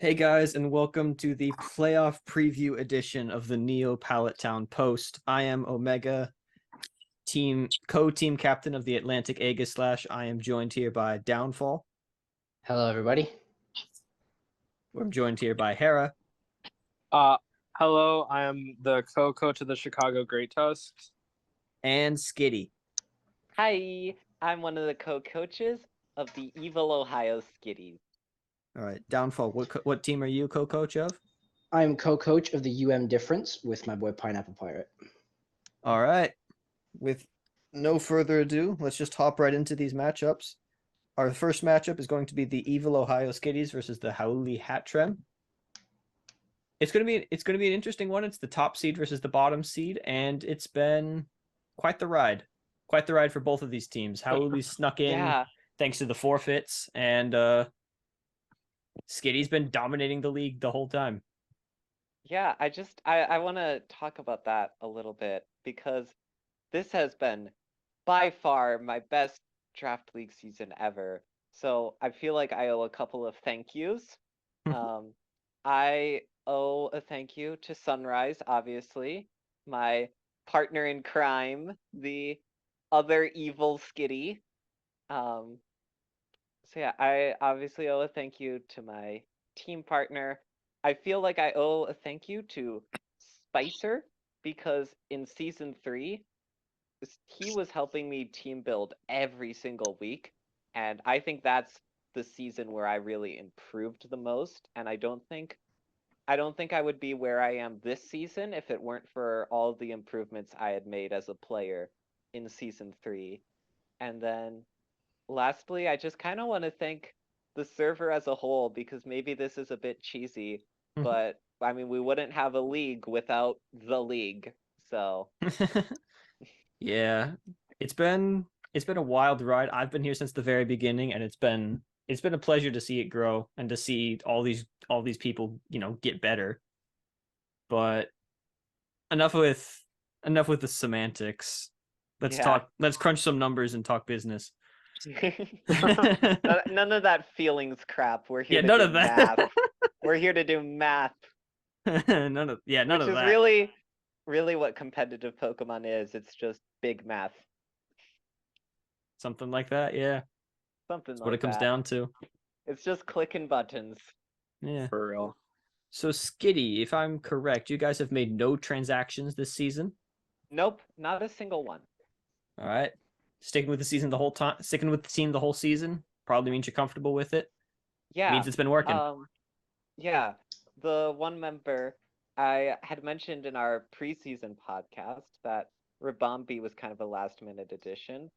Hey guys, and welcome to the playoff preview edition of the Neo Pallet Town Post. I am Omega, co-team captain of the Atlantic Aegis Slash. I am joined here by Downfall. Hello, everybody. I'm joined here by Hera Uh, Hello, I am the co-coach of the Chicago Great Tusks. and Skitty. Hi, I'm one of the co-coaches of the Evil Ohio Skitties. All right, Downfall. What team are you co-coach of? I am co-coach of the UM Difference with my boy Pineapple Pirate. All right. With no further ado, let's just hop right into these matchups. Our first matchup is going to be the Evil Ohio Skitties versus the Howley Hatrem. It's gonna be an interesting one. It's the top seed versus the bottom seed, and it's been quite the ride. Quite the ride for both of these teams. Howley snuck in Yeah, thanks to the forfeits, and Skitty's been dominating the league the whole time. yeah, I want to talk about that a little bit because this has been by far my best draft league season ever. So I feel like I owe a couple of thank yous. Um, I owe a thank you to Sunrise, obviously, my partner in crime, the other evil Skitty. Um, So yeah, I obviously owe a thank you to my team partner. I feel like I owe a thank you to Spicer because in season 3, he was helping me team build every single week, and I think that's the season where I really improved the most, and I don't think I would be where I am this season if it weren't for all the improvements I had made as a player in season 3. And then lastly, I just kind of want to thank the server as a whole because maybe this is a bit cheesy, but I mean, we wouldn't have a league without the league. So, Yeah, it's been a wild ride. I've been here since the very beginning, and it's been a pleasure to see it grow and to see all these people, get better. But enough with the semantics. Let's yeah. talk. Let's crunch some numbers and talk business. None of that feelings crap. We're here Yeah, to none do of that. math. We're here to do math, none of which is that. really what competitive Pokemon is. It's just big math. Something like that. Yeah, Something that's what it like comes that. down to. It's just clicking buttons. Yeah. For real. So Skitty, if I'm correct, you guys have made no transactions this season. Nope, not a single one. All right. Sticking with the season the whole time, sticking with the team the whole season probably means you're comfortable with it. Yeah. Means it's been working. Yeah. The one member I had mentioned in our preseason podcast that Rabambi was kind of a last minute addition,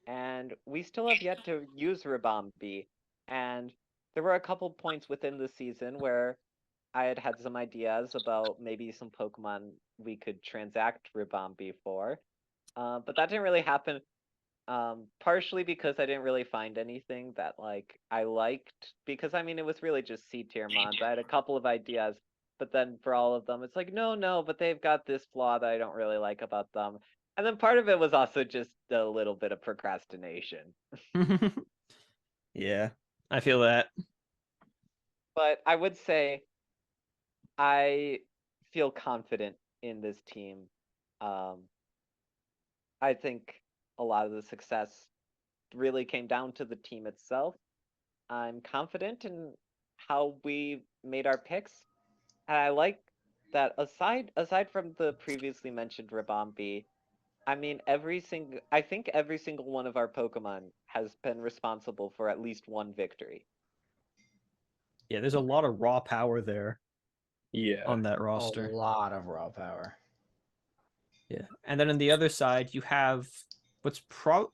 and we still have yet to use Rabambi. And there were a couple points within the season where I had some ideas about maybe some Pokemon we could transact Rabambi for, but that didn't really happen. Partially because I didn't really find anything that like I liked because I mean it was really just C tier mons. I had a couple of ideas, but then for all of them it's like no, but they've got this flaw that I don't really like about them. And then part of it was also just a little bit of procrastination. Yeah, I feel that. But I would say I feel confident in this team. Um, I think a lot of the success really came down to the team itself. I'm confident in how we made our picks, and I like that aside from the previously mentioned Rabambi, I mean I think every single one of our Pokemon has been responsible for at least one victory. Yeah, there's a lot of raw power there Yeah. on that A roster. lot of raw power. Yeah, and then on the other side, you have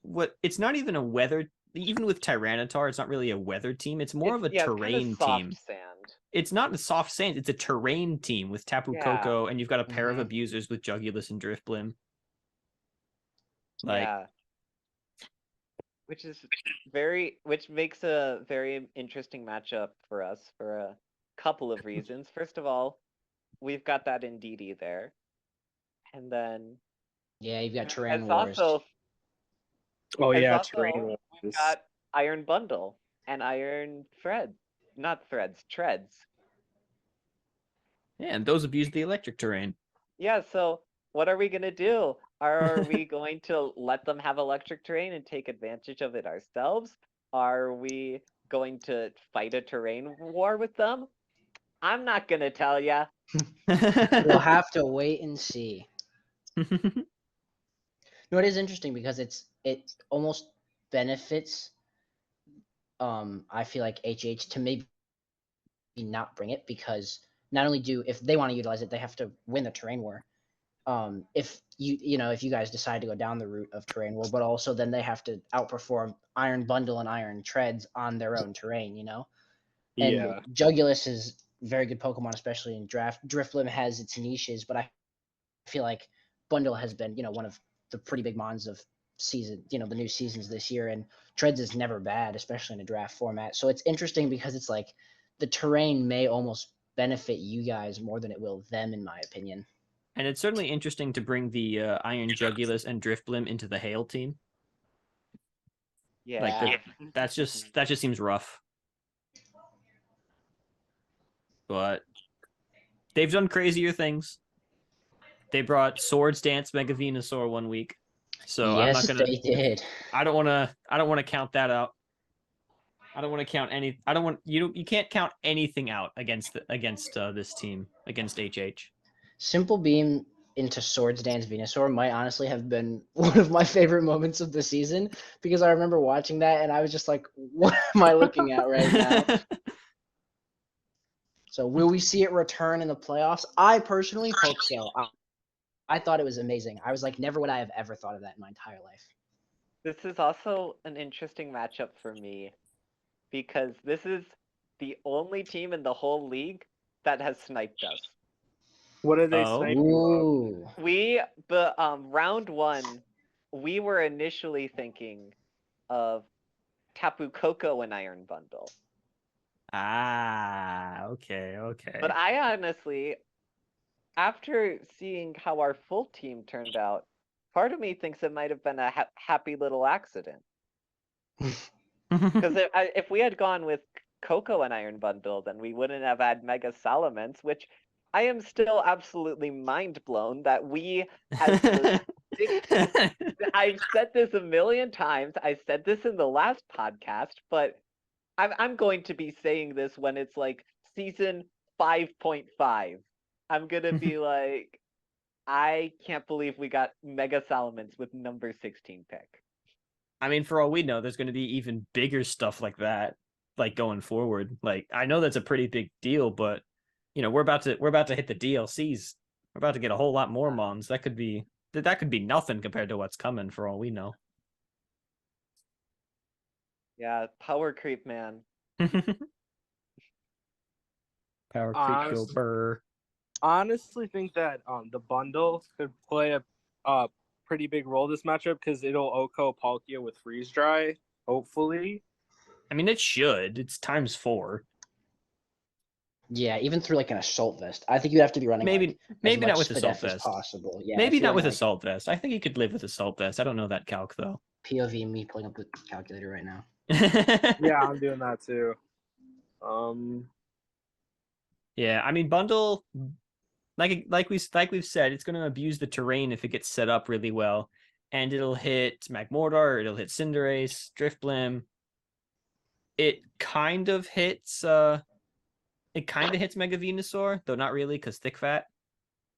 what it's not even a weather. Even with Tyranitar, it's not really a weather team. It's more of a It's kind of terrain soft team. sand. It's not a soft sand. It's a terrain team with Tapu Yeah. Koko, and you've got a pair of Mhm. abusers with Jugulus and Driftblim. Like, Yeah. Which makes a very interesting matchup for us for a couple of reasons. First of all, we've got that Indeedee there. And then Yeah, you've got as Terrain Wars. also Oh as yeah, also terrain we've was. got Iron Bundle and Iron Thread. Not threads, treads. Yeah, and those abuse the electric terrain. Yeah, so what are we gonna do? Are we going to let them have electric terrain and take advantage of it ourselves? Are we going to fight a terrain war with them? I'm not gonna tell ya. We'll have to wait and see. No, it is interesting because it almost benefits. I feel like HH to maybe not bring it because not only do if they want to utilize it, they have to win the terrain war. If if you guys decide to go down the route of terrain war, but also then they have to outperform Iron Bundle and Iron Treads on their own terrain, And Yeah. Jugulus is very good Pokemon, especially in draft. Drifblim has its niches, but I feel like Bundle has been, one of the pretty big mons of season, the new seasons this year, and Treads is never bad, especially in a draft format. So it's interesting because it's like the terrain may almost benefit you guys more than it will them, in my opinion. And it's certainly interesting to bring the Iron Jugulus and Drifblim into the Hail team. Yeah. Like that just seems rough. But they've done crazier things. They brought Swords Dance Mega Venusaur one week. So I'm not Yes, gonna they did. I don't wanna count that out. I don't want to count any I don't want you can't count anything out against this team, against HH. Simple Beam into Swords Dance Venusaur might honestly have been one of my favorite moments of the season because I remember watching that and I was just like, what am I looking at right now? So will we see it return in the playoffs? I personally hope so. I thought it was amazing. I was like, never would I have ever thought of that in my entire life. This is also an interesting matchup for me because this is the only team in the whole league that has sniped us. What are they Oh. sniping about? Ooh. Round one, we were initially thinking of Tapu Koko and Iron Bundle. Okay. But I honestly, after seeing how our full team turned out, part of me thinks it might have been a happy little accident. Because if we had gone with Coco and Iron Bundle, then we wouldn't have had Mega Salamence, which I am still absolutely mind blown that we, as the I've said this a million times. I said this in the last podcast, but I'm going to be saying this when it's like season 5.5. I'm gonna be like, I can't believe we got Mega Salamence with number 16 pick. I mean, for all we know, there's going to be even bigger stuff like that, like going forward. Like I know that's a pretty big deal, but we're about to hit the DLCs. We're about to get a whole lot more mons. That could be nothing compared to what's coming. For all we know. Yeah, power creep, man. Power creep go burr. Honestly think that the bundle could play a pretty big role this matchup because it'll OHKO Palkia with freeze dry, hopefully. I mean, it should. It's ×4. Yeah, even through like an assault vest. I think you'd have to be running Maybe as not much with assault Spadef as vest. possible. Yeah, maybe if you're not with running, assault vest. I think you could live with assault vest. I don't know that calc though. POV me pulling up the calculator right now. Yeah, I'm doing that too. Yeah, I mean, bundle like we've said, it's going to abuse the terrain if it gets set up really well, and it'll hit Magmortar, it'll hit Cinderace, Drifblim. It kind of hits Mega Venusaur, though not really because Thick Fat,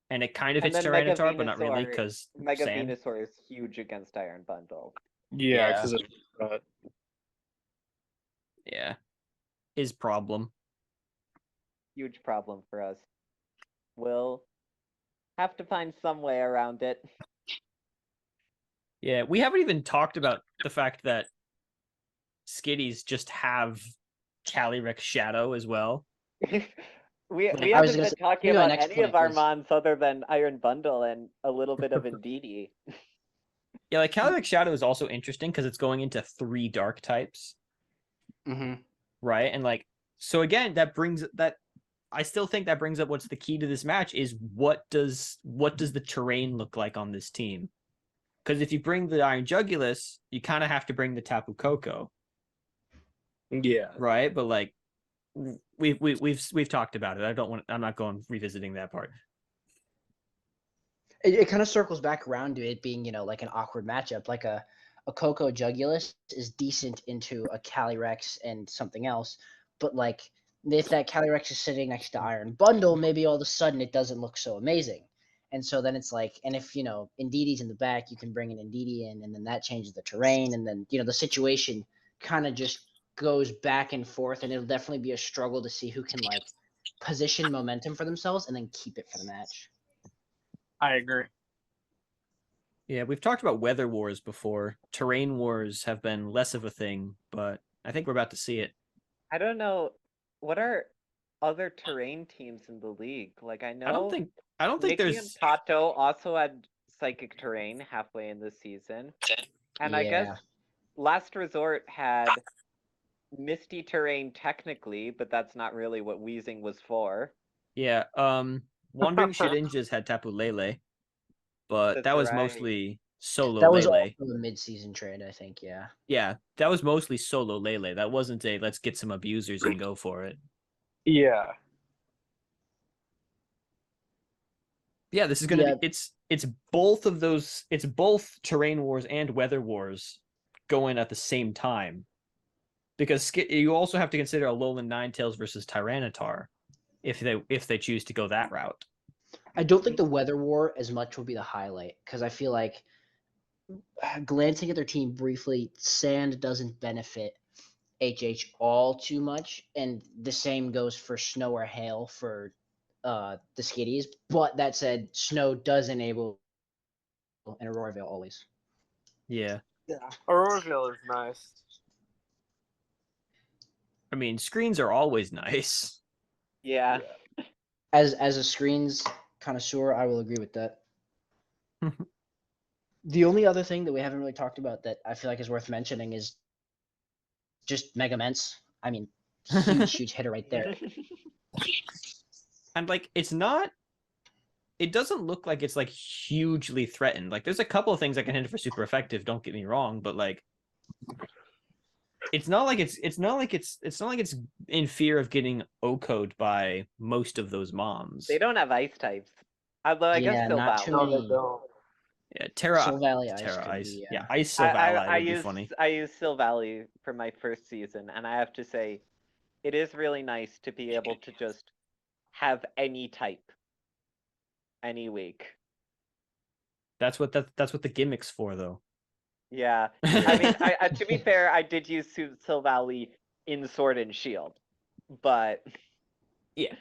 and it kind of hits Tyranitar, but not really because Mega Sand. Venusaur is huge against Iron Bundle. Yeah, because Yeah, his problem. Huge problem for us. We'll have to find some way around it. Yeah, we haven't even talked about the fact that Skitties just have Calyrex Shadow as well. we I haven't was gonna been say, talking my about next any point of our was- mons other than Iron Bundle and a little bit of Indeedee. Yeah, like Calyrex Shadow is also interesting because it's going into 3 dark types. Mhm. Right? And like, so again, I still think that brings up what's the key to this match is what does the terrain look like on this team? Because if you bring the Iron Jugulus, you kind of have to bring the Tapu Koko. Yeah. Right? But like, we've talked about it. I'm not going revisiting that part. It kind of circles back around to it being, like an awkward matchup. Like a Coco Jugulus is decent into a Calyrex and something else, but like if that Calyrex is sitting next to Iron Bundle, maybe all of a sudden it doesn't look so amazing. And so then it's like, and if Indeedee's in the back, you can bring an Indeedee in, and then that changes the terrain, and then the situation kind of just goes back and forth, and it'll definitely be a struggle to see who can like position momentum for themselves and then keep it for the match. I agree. Yeah, we've talked about weather wars before. Terrain wars have been less of a thing, but I think we're about to see it. I don't know. What are other terrain teams in the league? Like, I know I don't think Nikki and there's Pato also had psychic terrain halfway in the season. And I guess Yeah. Last Resort had misty terrain technically, but that's not really what Wheezing was for. Yeah, Wandering Shedinjas had Tapu Lele, but That's that was right. mostly solo That was Lele. also a mid-season trade, I think. Yeah. Yeah, that was mostly solo Lele. That wasn't a let's get some abusers and go for it. Yeah. Yeah, this is gonna be it's both of those. It's both terrain wars and weather wars going at the same time, because you also have to consider Alolan Ninetales versus Tyranitar if they choose to go that route. I don't think the weather war as much will be the highlight, because I feel like glancing at their team briefly, sand doesn't benefit HH all too much, and the same goes for snow or hail for the Skitties. But that said, snow does enable an Aurora Veil always. Yeah, Auroraville is nice. I mean screens are always nice. Yeah. As a screens connoisseur, I will agree with that. The only other thing that we haven't really talked about that I feel like is worth mentioning is just Mega Ments. I mean, huge hitter right there. And like it doesn't look like it's like hugely threatened. Like there's a couple of things that can hit it for super effective, don't get me wrong, but like it's not like it's in fear of getting OHKO'd by most of those moms. They don't have ice types. Although I guess Yeah, Sil not too Valley. No, many. they don't. Yeah, Terra Soul Valley Ice Terra could Ice. be, Yeah, Ice Silvally would be funny. I used Sil Valley for my first season, and I have to say, it is really nice to be able to just have any type, any week. That's what the gimmick's for, though. Yeah, I mean, I to be fair, I did use Sil Valley in Sword and Shield, but yeah,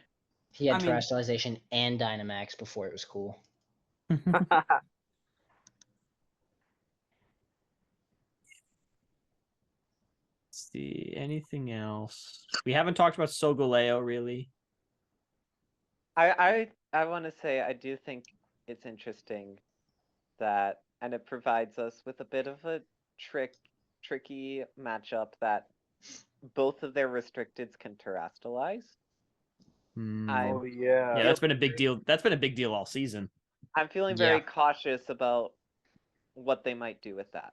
He had I mean- Terrestrialization and Dynamax before it was cool. Let's see, anything else? We haven't talked about Solgaleo really. I want to say I do think it's interesting that, and it provides us with a bit of a tricky matchup that both of their restricteds can terrestrialize. Oh yeah. Yeah, that's been a big deal. That's been a big deal all season. I'm feeling very Yeah. cautious about what they might do with that.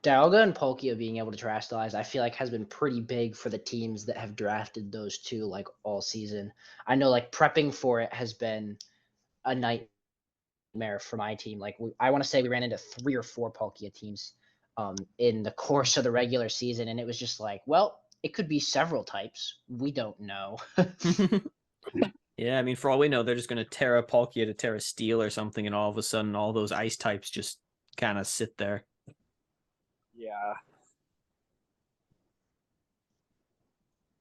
Dialga and Palkia being able to terrestrialize, I feel like has been pretty big for the teams that have drafted those two like all season. I know like prepping for it has been a nightmare for my team. Like I want to say we ran into 3 or 4 Palkia teams in the course of the regular season, and it was just like, well, it could be several types. We don't know. Yeah, I mean, for all we know, they're just going to Terra Palkia to Terra Steel or something, and all of a sudden, all those ice types just kind of sit there. Yeah.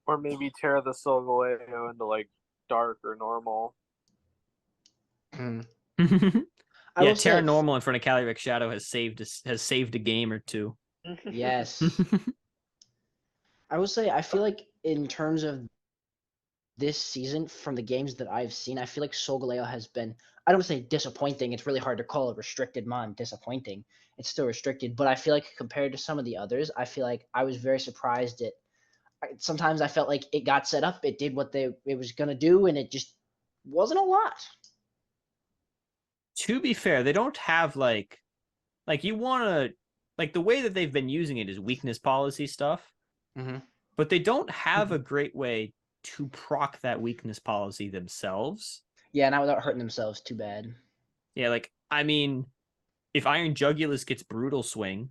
Or maybe tear the Solgaleo into like dark or normal. I Yeah, will Terra say- Normal in front of Calyrex Shadow has saved a game or two. Yes. I will say I feel like in terms of this season, from the games that I've seen, I feel like Solgaleo has been, I don't want to say disappointing. It's really hard to call a restricted mon disappointing. It's still restricted, but I feel like compared to some of the others, I feel like I was very surprised at. Sometimes I felt like it got set up, it did what it was gonna do, and it just wasn't a lot. To be fair, they don't have like you want to like the way that they've been using it is weakness policy stuff. Mm-hmm. but they don't have a great way to proc that weakness policy themselves. Yeah, not without hurting themselves too bad. Yeah, like, I mean, if Iron Jugulus gets Brutal Swing,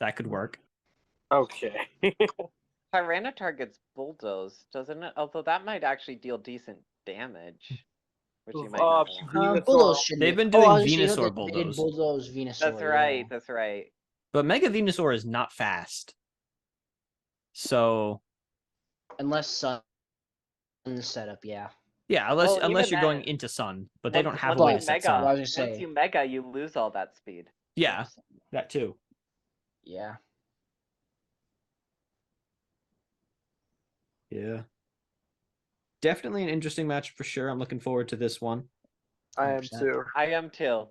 that could work. Okay. Tyranitar gets Bulldoze, doesn't it? Although that might actually deal decent damage, which you might not want. Venusaur. Bulldoze should They've be. been doing I was gonna say, you know, Venusaur they did Bulldoze. Bulldoze Venusaur. That's right. That's right. But Mega Venusaur is not fast. So, Unless Sun setup, yeah. yeah, Well, unless even you're going then, into Sun, but they don't have once a way you to set mega, Sun. I was gonna once say. you mega, you lose all that speed. Yeah, that too. Yeah. Yeah. Definitely an interesting match for sure. I'm looking forward to this one. I am 100%. too. I am too.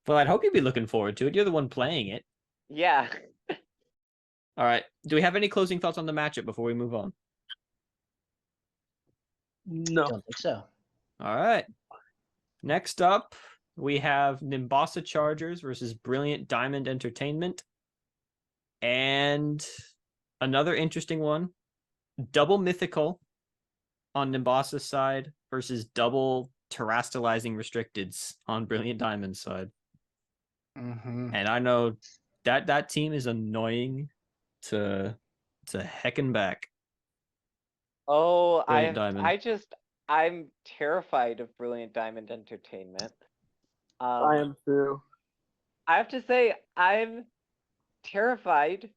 Well, I'd hope you'd be looking forward to it. You're the one playing it. Yeah. All right. Do we have any closing thoughts on the matchup before we move on? No. Don't think so. All right. Next up, we have Nimbasa Chargers versus Brilliant Diamond Entertainment. And another interesting one, double mythical on Nimbasa's side versus double terastallizing restricteds on Brilliant Diamond's side. Mm-hmm. And I know that team is annoying to heckin' back. Oh, Brilliant Diamond. I'm terrified of Brilliant Diamond Entertainment. I am too. I have to say, I'm terrified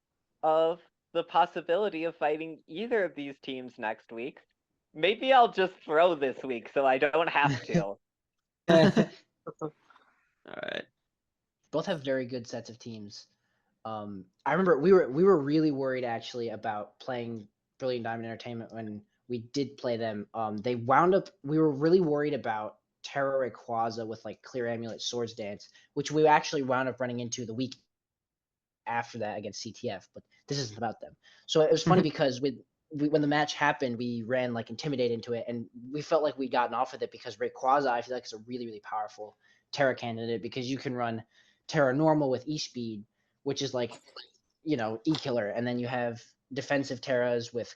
of the possibility of fighting either of these teams next week. Maybe I'll just throw this week so I don't have to. All right. Both have very good sets of teams. I remember we were really worried actually about playing Brilliant Diamond Entertainment when we did play them. They wound up. We were really worried about Terra Rayquaza with like Clear Amulet Swords Dance, which we actually wound up running into the week after that against CTF. But this isn't about them. So it was funny because when the match happened, we ran like Intimidate into it, and we felt like we'd gotten off with it because Rayquaza, I feel like, is a really, really powerful Terra candidate because you can run Terra normal with E-Speed, which is like, you know, E-Killer, and then you have defensive Terras with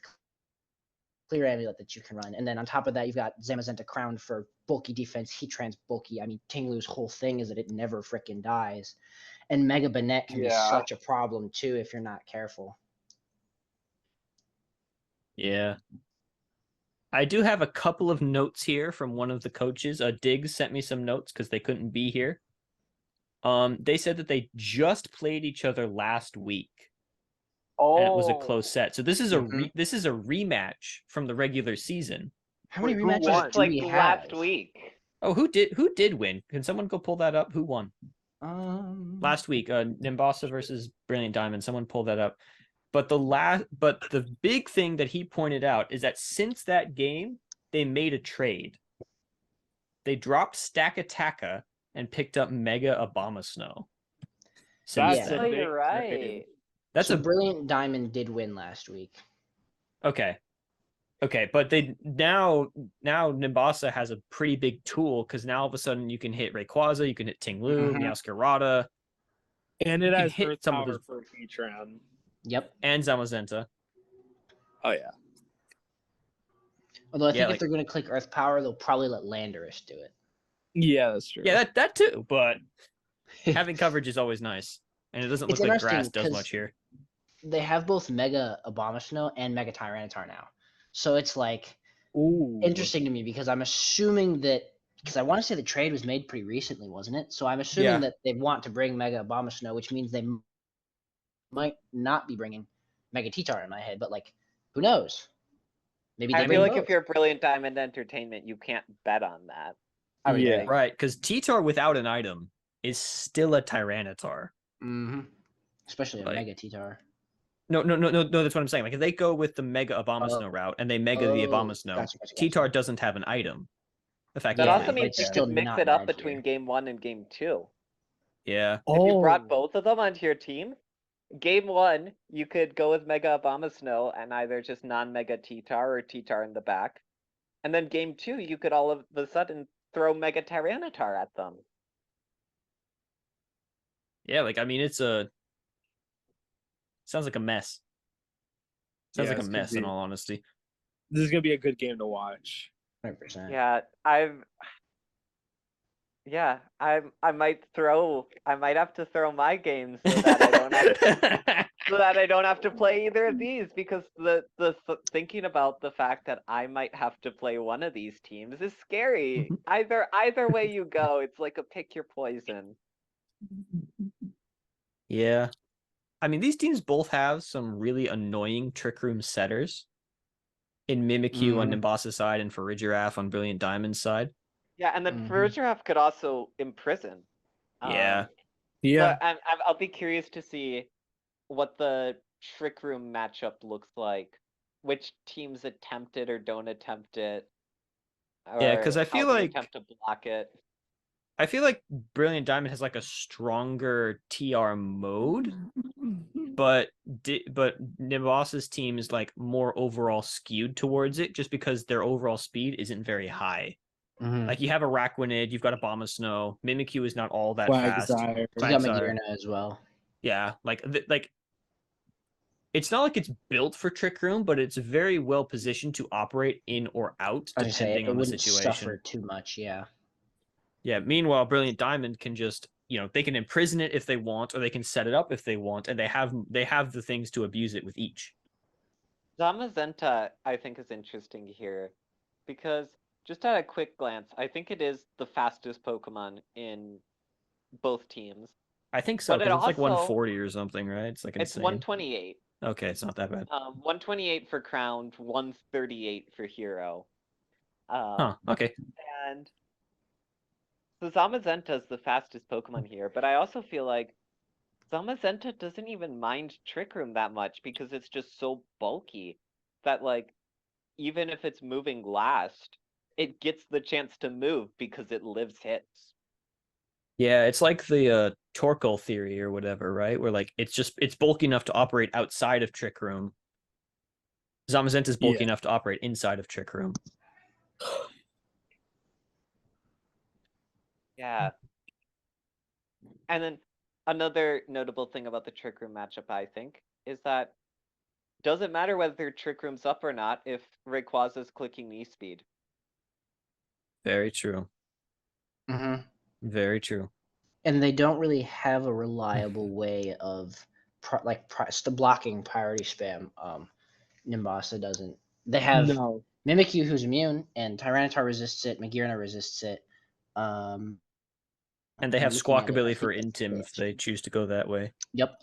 Clear Amulet that you can run. And then on top of that, you've got Zamazenta Crown for bulky defense, Heatran's bulky. I mean, Tinglu's whole thing is that it never frickin' dies. And Mega Banette can be such a problem too if you're not careful. Yeah. I do have a couple of notes here from one of the coaches. Diggs sent me some notes because they couldn't be here. They said that they just played each other last week. And it was a close set. So this is this is a rematch from the regular season. How many Wait, who rematches won? do Like we have? last week. Oh, who did win? Can someone go pull that up? Who won? Last week, Nimbasa versus Brilliant Diamond. Someone pull that up. But the big thing that he pointed out is that since that game, they made a trade. They dropped Stakataka and picked up Mega Abomasnow. That's Yeah. a Oh, big you're right. trade. That's So a Brilliant Diamond did win last week. okay. Okay, but they now Nimbasa has a pretty big tool because now all of a sudden you can hit Rayquaza, you can hit Tinglu, Meowscarada, And it You can has hit Earth some of Power those- for Heatran. Yep. and Zamazenta. Oh yeah. Although I think Yeah, if like- they're going to click Earth Power, they'll probably let Landorus do it. Yeah, that's true. Yeah, that too. But having coverage is always nice, and it doesn't It's look like grass interesting does 'cause- much here. They have both Mega Abomasnow and Mega Tyranitar now. So it's like Ooh. interesting to me because I'm assuming that because I want to say the trade was made pretty recently, wasn't it? So I'm assuming Yeah. that they want to bring Mega Abomasnow, which means they might not be bringing Mega T-Tar in my head, but like, who knows? Maybe they I bring feel like both. if you're Brilliant Diamond Entertainment, you can't bet on that. I would Yeah. think. Right, because T-Tar without an item is still a Tyranitar. Mm-hmm. Especially a Like- Mega T-Tar. No, that's what I'm saying. Like if they go with the Mega Abomasnow route and they Mega the Abomasnow, Gotcha, gotcha. T-Tar doesn't have an item. The fact That Yeah, also but means it's you still could mix not it up red between here. game 1 and game 2. Yeah. If you brought Oh. both of them onto your team, game 1, you could go with Mega Abomasnow and either just non-Mega T-Tar or T-Tar in the back. And then game 2, you could all of a sudden throw Mega Tyranitar at them. Yeah, like I mean sounds like a mess. Sounds Yeah, like a this could mess, in be- all honesty. This is gonna be a good game to watch. 100%. Yeah, I might have to throw my game so that I don't have to play either of these, because thinking about the fact that I might have to play one of these teams is scary. Either way you go, it's like a pick your poison. Yeah. I mean, these teams both have some really annoying Trick Room setters in Mimikyu on Nimbasa's side and Farigiraf on Brilliant Diamond's side. Yeah, and then Mhm. Farigiraf could also imprison. Yeah. Yeah. So I'll be curious to see what the Trick Room matchup looks like. Which teams attempt it or don't attempt it. Yeah, 'cause or I feel how they like- attempt to block it. I feel like Brilliant Diamond has like a stronger TR mode, but Nimbasa's team is like more overall skewed towards it just because their overall speed isn't very high. Mhm. Like you have a Raquinid, you've got a Abomasnow, Mimikyu is not all that fast. Quagsire. You got Quagsire. Magearna as well. Yeah, like it's not like it's built for Trick Room, but it's very well positioned to operate in or out I was gonna say, depending it on the wouldn't situation. suffer too much, yeah. Yeah, meanwhile, Brilliant Diamond can just, they can imprison it if they want, or they can set it up if they want, and they have the things to abuse it with each. Zamazenta, I think, is interesting here, because just at a quick glance, I think it is the fastest Pokemon in both teams. I think so, But it because it's like also- 140 or something, right? It's like It's insane. 128. Okay, it's not that bad. 128 for Crowned, 138 for Hero. Huh, okay. And so Zamazenta is the fastest Pokemon here, but I also feel like Zamazenta doesn't even mind Trick Room that much because it's just so bulky that, like, even if it's moving last, it gets the chance to move because it lives hits. Yeah, it's like the Torkoal theory or whatever, right? Where like it's bulky enough to operate outside of Trick Room. Zamazenta is bulky Yeah. enough to operate inside of Trick Room. Yeah. And then another notable thing about the Trick Room matchup, I think, is that doesn't matter whether Trick Room's up or not if Rayquaza's clicking knee speed. Very true. Mm-hmm. Very true. And they don't really have a reliable way of blocking priority spam. Nimbasa doesn't. They have No. Mimikyu, who's immune, and Tyranitar resists it. Magearna resists it. And they have I'm looking at it, I Squawkabilly for think that's Intim if they choose to go that way. Yep.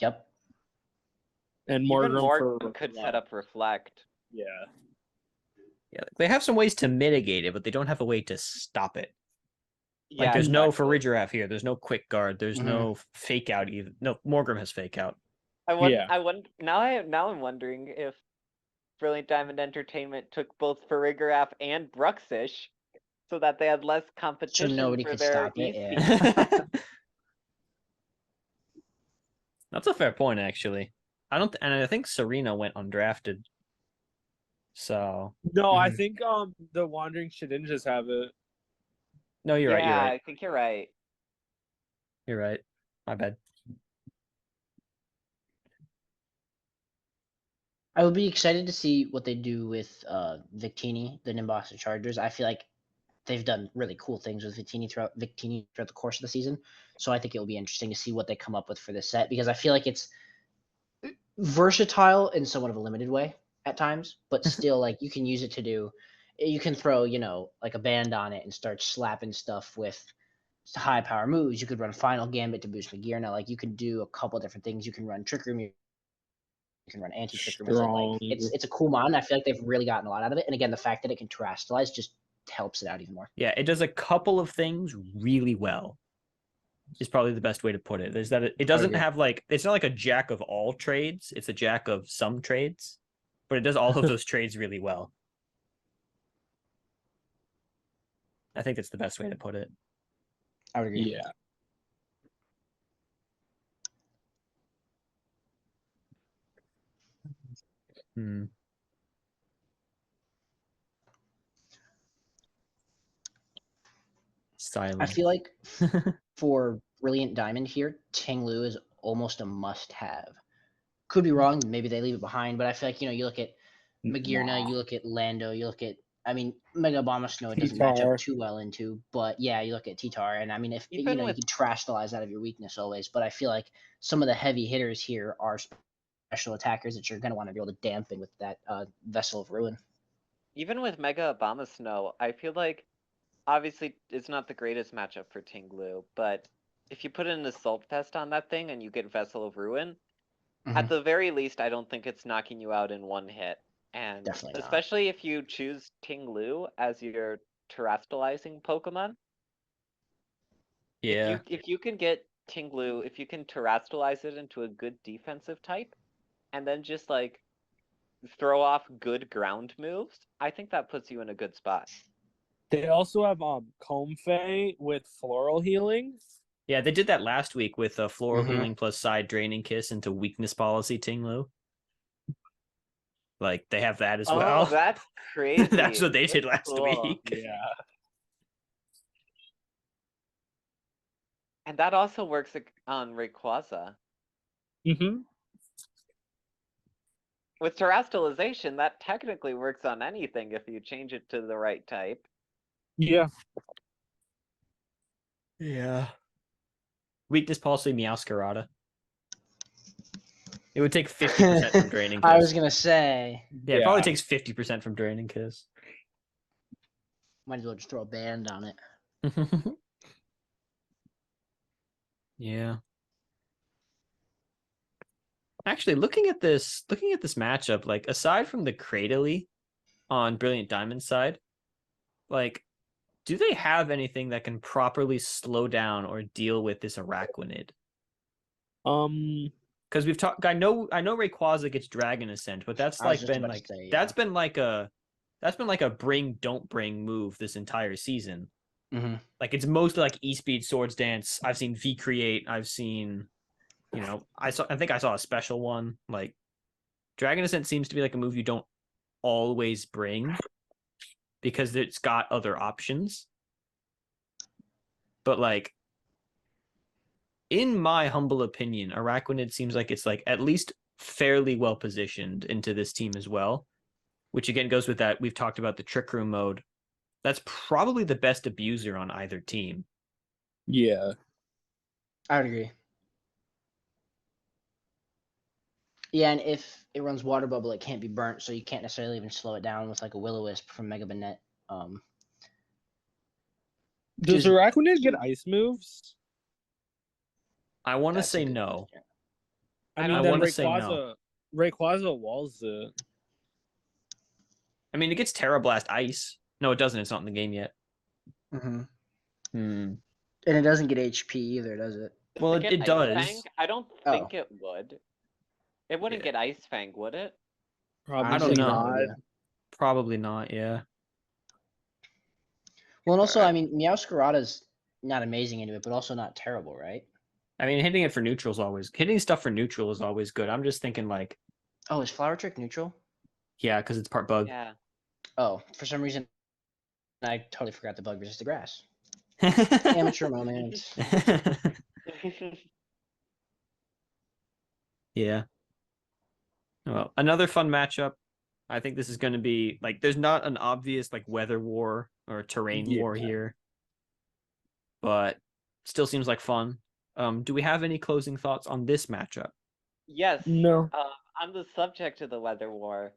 And Even Morgan Morgan for could Reflect. set up Reflect. Yeah. Yeah, they have some ways to mitigate it, but they don't have a way to stop it. Like Yeah, there's no exactly. Farigiraf here. There's no Quick Guard. There's Mhm. no Fake Out either. No, Morgrim has Fake Out. Yeah. Now I'm wondering if Brilliant Diamond Entertainment took both Farigiraf and Bruxish so that they had less competition nobody for could their stop it, EC. yeah. That's a fair point, actually. And I think Serena went undrafted. So No, I Mhm. think the Wandering Shedinjas have it. no, you're right. You're Yeah, right. I think you're right. You're right. My bad. I would be excited to see what they do with Victini, the Nimbasa Chargers. I feel like they've done really cool things with Victini throughout the course of the season. So I think it will be interesting to see what they come up with for this set, because I feel like it's versatile in somewhat of a limited way at times, but still, like, you can use it to do. You can throw, like a band on it and start slapping stuff with high power moves. You could run Final Gambit to boost Magearna. Like, you can do a couple different things. You can run Trick Room. You can run anti-trick room with it. Like, it's a cool mod. I feel like they've really gotten a lot out of it. And again, the fact that it can terrestrialize just helps it out even more. Yeah, it does a couple of things really well. Is probably the best way to put it. Is that it doesn't agree. have like, it's not like a jack of all trades. It's a jack of some trades, but it does all of those trades really well. I think that's the best way to put it. I would agree. Yeah. Hmm. Silence. I feel like for Brilliant Diamond here, Ting Lu is almost a must-have. Could be wrong. Maybe they leave it behind, but I feel like, you look at Magirna, you look at Lando, you look at, I mean, Mega Abomasnow doesn't match T-Tar. up too well into, but yeah, you look at T-Tar, and I mean, if Even you with- can trash the lies out of your weakness always, but I feel like some of the heavy hitters here are special attackers that you're going to want to be able to dampen with that Vessel of Ruin. Even with Mega Abomasnow, I feel like obviously it's not the greatest matchup for Tinglu, but if you put an Assault Vest on that thing and you get Vessel of Ruin, at Mhm. the very least, I don't think it's knocking you out in one hit. And Definitely not. especially if you choose Tinglu as your terrestrializing Pokemon, Yeah. if you can get Tinglu, if you can terrestrialize it into a good defensive type, and then just like throw off good ground moves, I think that puts you in a good spot. They also have Comfey with Floral Healing. Yeah, they did that last week with Floral Mhm. Healing plus Side Draining Kiss into Weakness Policy Tinglu. Like, they have that as well. Oh, that's crazy. That's what they did last cool. week. Yeah. And that also works on Rayquaza. Mm-hmm. With terrestrialization, that technically works on anything if you change it to the right type. Yeah. Yeah. Weakness Policy Meowscarada. It would take 50% from Draining Kiss. I was going to say, Yeah, it probably takes 50% from Draining Kiss. might as well just throw a band on it. Yeah. Actually, looking at this matchup, like aside from the Cradily on Brilliant Diamond's side, like, do they have anything that can properly slow down or deal with this Araquanid? Because we've talked. I know Rayquaza gets Dragon Ascent, but that's I was like just been about to like say, that's yeah. been like a bring don't bring move this entire season. Mm-hmm. Like, it's mostly like E-Speed, Swords Dance. I've seen V-Create. I've seen, I think I saw a special one. Like, Dragon Ascent seems to be like a move you don't always bring because it's got other options. But like, in my humble opinion, Araquanid seems like it's like at least fairly well positioned into this team as well. Which again goes with that. We've talked about the Trick Room mode. That's probably the best abuser on either team. Yeah. I would agree. Yeah, and if it runs Water Bubble, it can't be burnt, so you can't necessarily even slow it down with like a Will-O-Wisp from Mega Banette. Does Just- Araquanid get ice moves? I want to That's a say good no. question. I I mean, I then wanna say no. Rayquaza walls it. I mean, it gets Terra Blast Ice. No, it doesn't. It's not in the game yet. Mm-hmm. Hmm. And it doesn't get HP either, does it? Well, Does it get does. Ice Fang? I don't Oh. think it would. It wouldn't Yeah. get Ice Fang, would it? Probably I don't know. not. Yeah. Probably not. Yeah. Well, and also, Alright. I mean, Meowscarada's not amazing into it, but also not terrible, right? I mean, hitting it for neutral is always hitting stuff for neutral is always good. I'm just thinking like, Oh, is Flower Trick neutral? yeah, because it's part bug. Yeah. Oh, for some reason, I totally forgot the bug resist the grass. Amateur moment. Yeah. Well, another fun matchup. I think this is going to be like, there's not an obvious like weather war or terrain war Yeah. here, but still seems like fun. Do we have any closing thoughts on this matchup? Yes. No. On the subject of the weather war,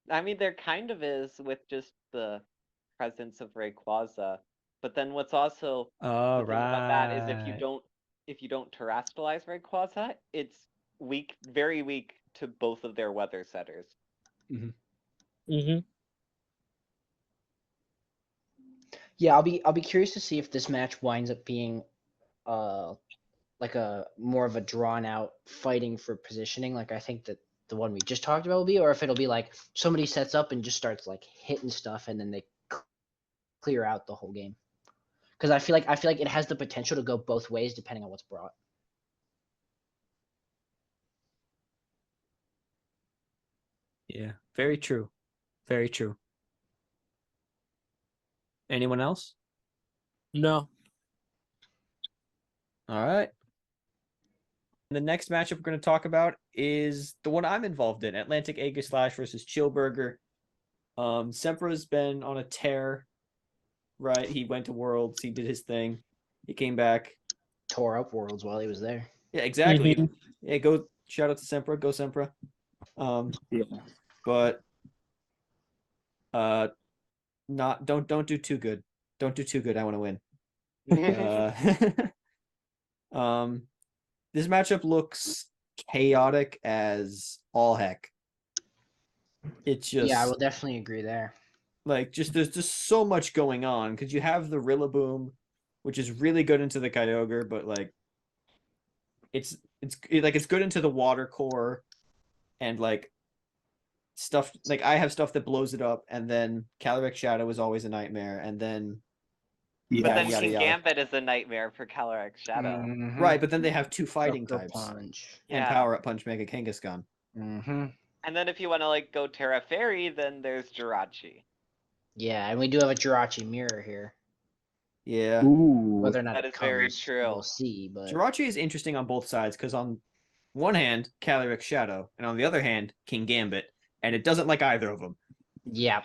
I mean, there kind of is with just the presence of Rayquaza. But then what's also All the thing about that is right. if you don't terrestrialize Rayquaza, it's weak, very weak to both of their weather setters. Mm-hmm. Yeah, I'll be curious to see if this match winds up being like a more of a drawn out fighting for positioning, like I think that the one we just talked about will be, or if it'll be like somebody sets up and just starts like hitting stuff and then they clear out the whole game. Because I feel like it has the potential to go both ways depending on what's brought. Yeah, very true. Very true. Anyone else? No. All right. The next matchup we're going to talk about is the one I'm involved in, Atlantic Aegislash versus Chillburger. Sempra's been on a tear, right? He went to Worlds, he did his thing, he came back. Tore up Worlds while he was there. Yeah, exactly. Mhm. Yeah, go shout out to Sempra, go Sempra. Yeah. But not don't do too good. Don't do too good. I want to win. This matchup looks chaotic as all heck. It's just Yeah, I will definitely agree there. like there's just so much going on because you have the Rillaboom, which is really good into the Kyogre, but like it's it's good into the water core and like stuff like I have stuff that blows it up, and then Calyrex Shadow is always a nightmare, and then But Yeah. then yada King yada. Gambit is a nightmare for Calyrex Shadow. Mhm. Right, but then they have two fighting Sucker types Punch. and Yeah. Power Up Punch Mega Kangaskhan. Mm-hmm. And then if you want to like go Terra Fairy, then there's Jirachi. Yeah, and we do have a Jirachi mirror here. Yeah. Ooh. Whether or not That it is very comes, true. we'll see. But Jirachi is interesting on both sides because on one hand, Calyrex Shadow, and on the other hand, King Gambit, and it doesn't like either of them. yeah,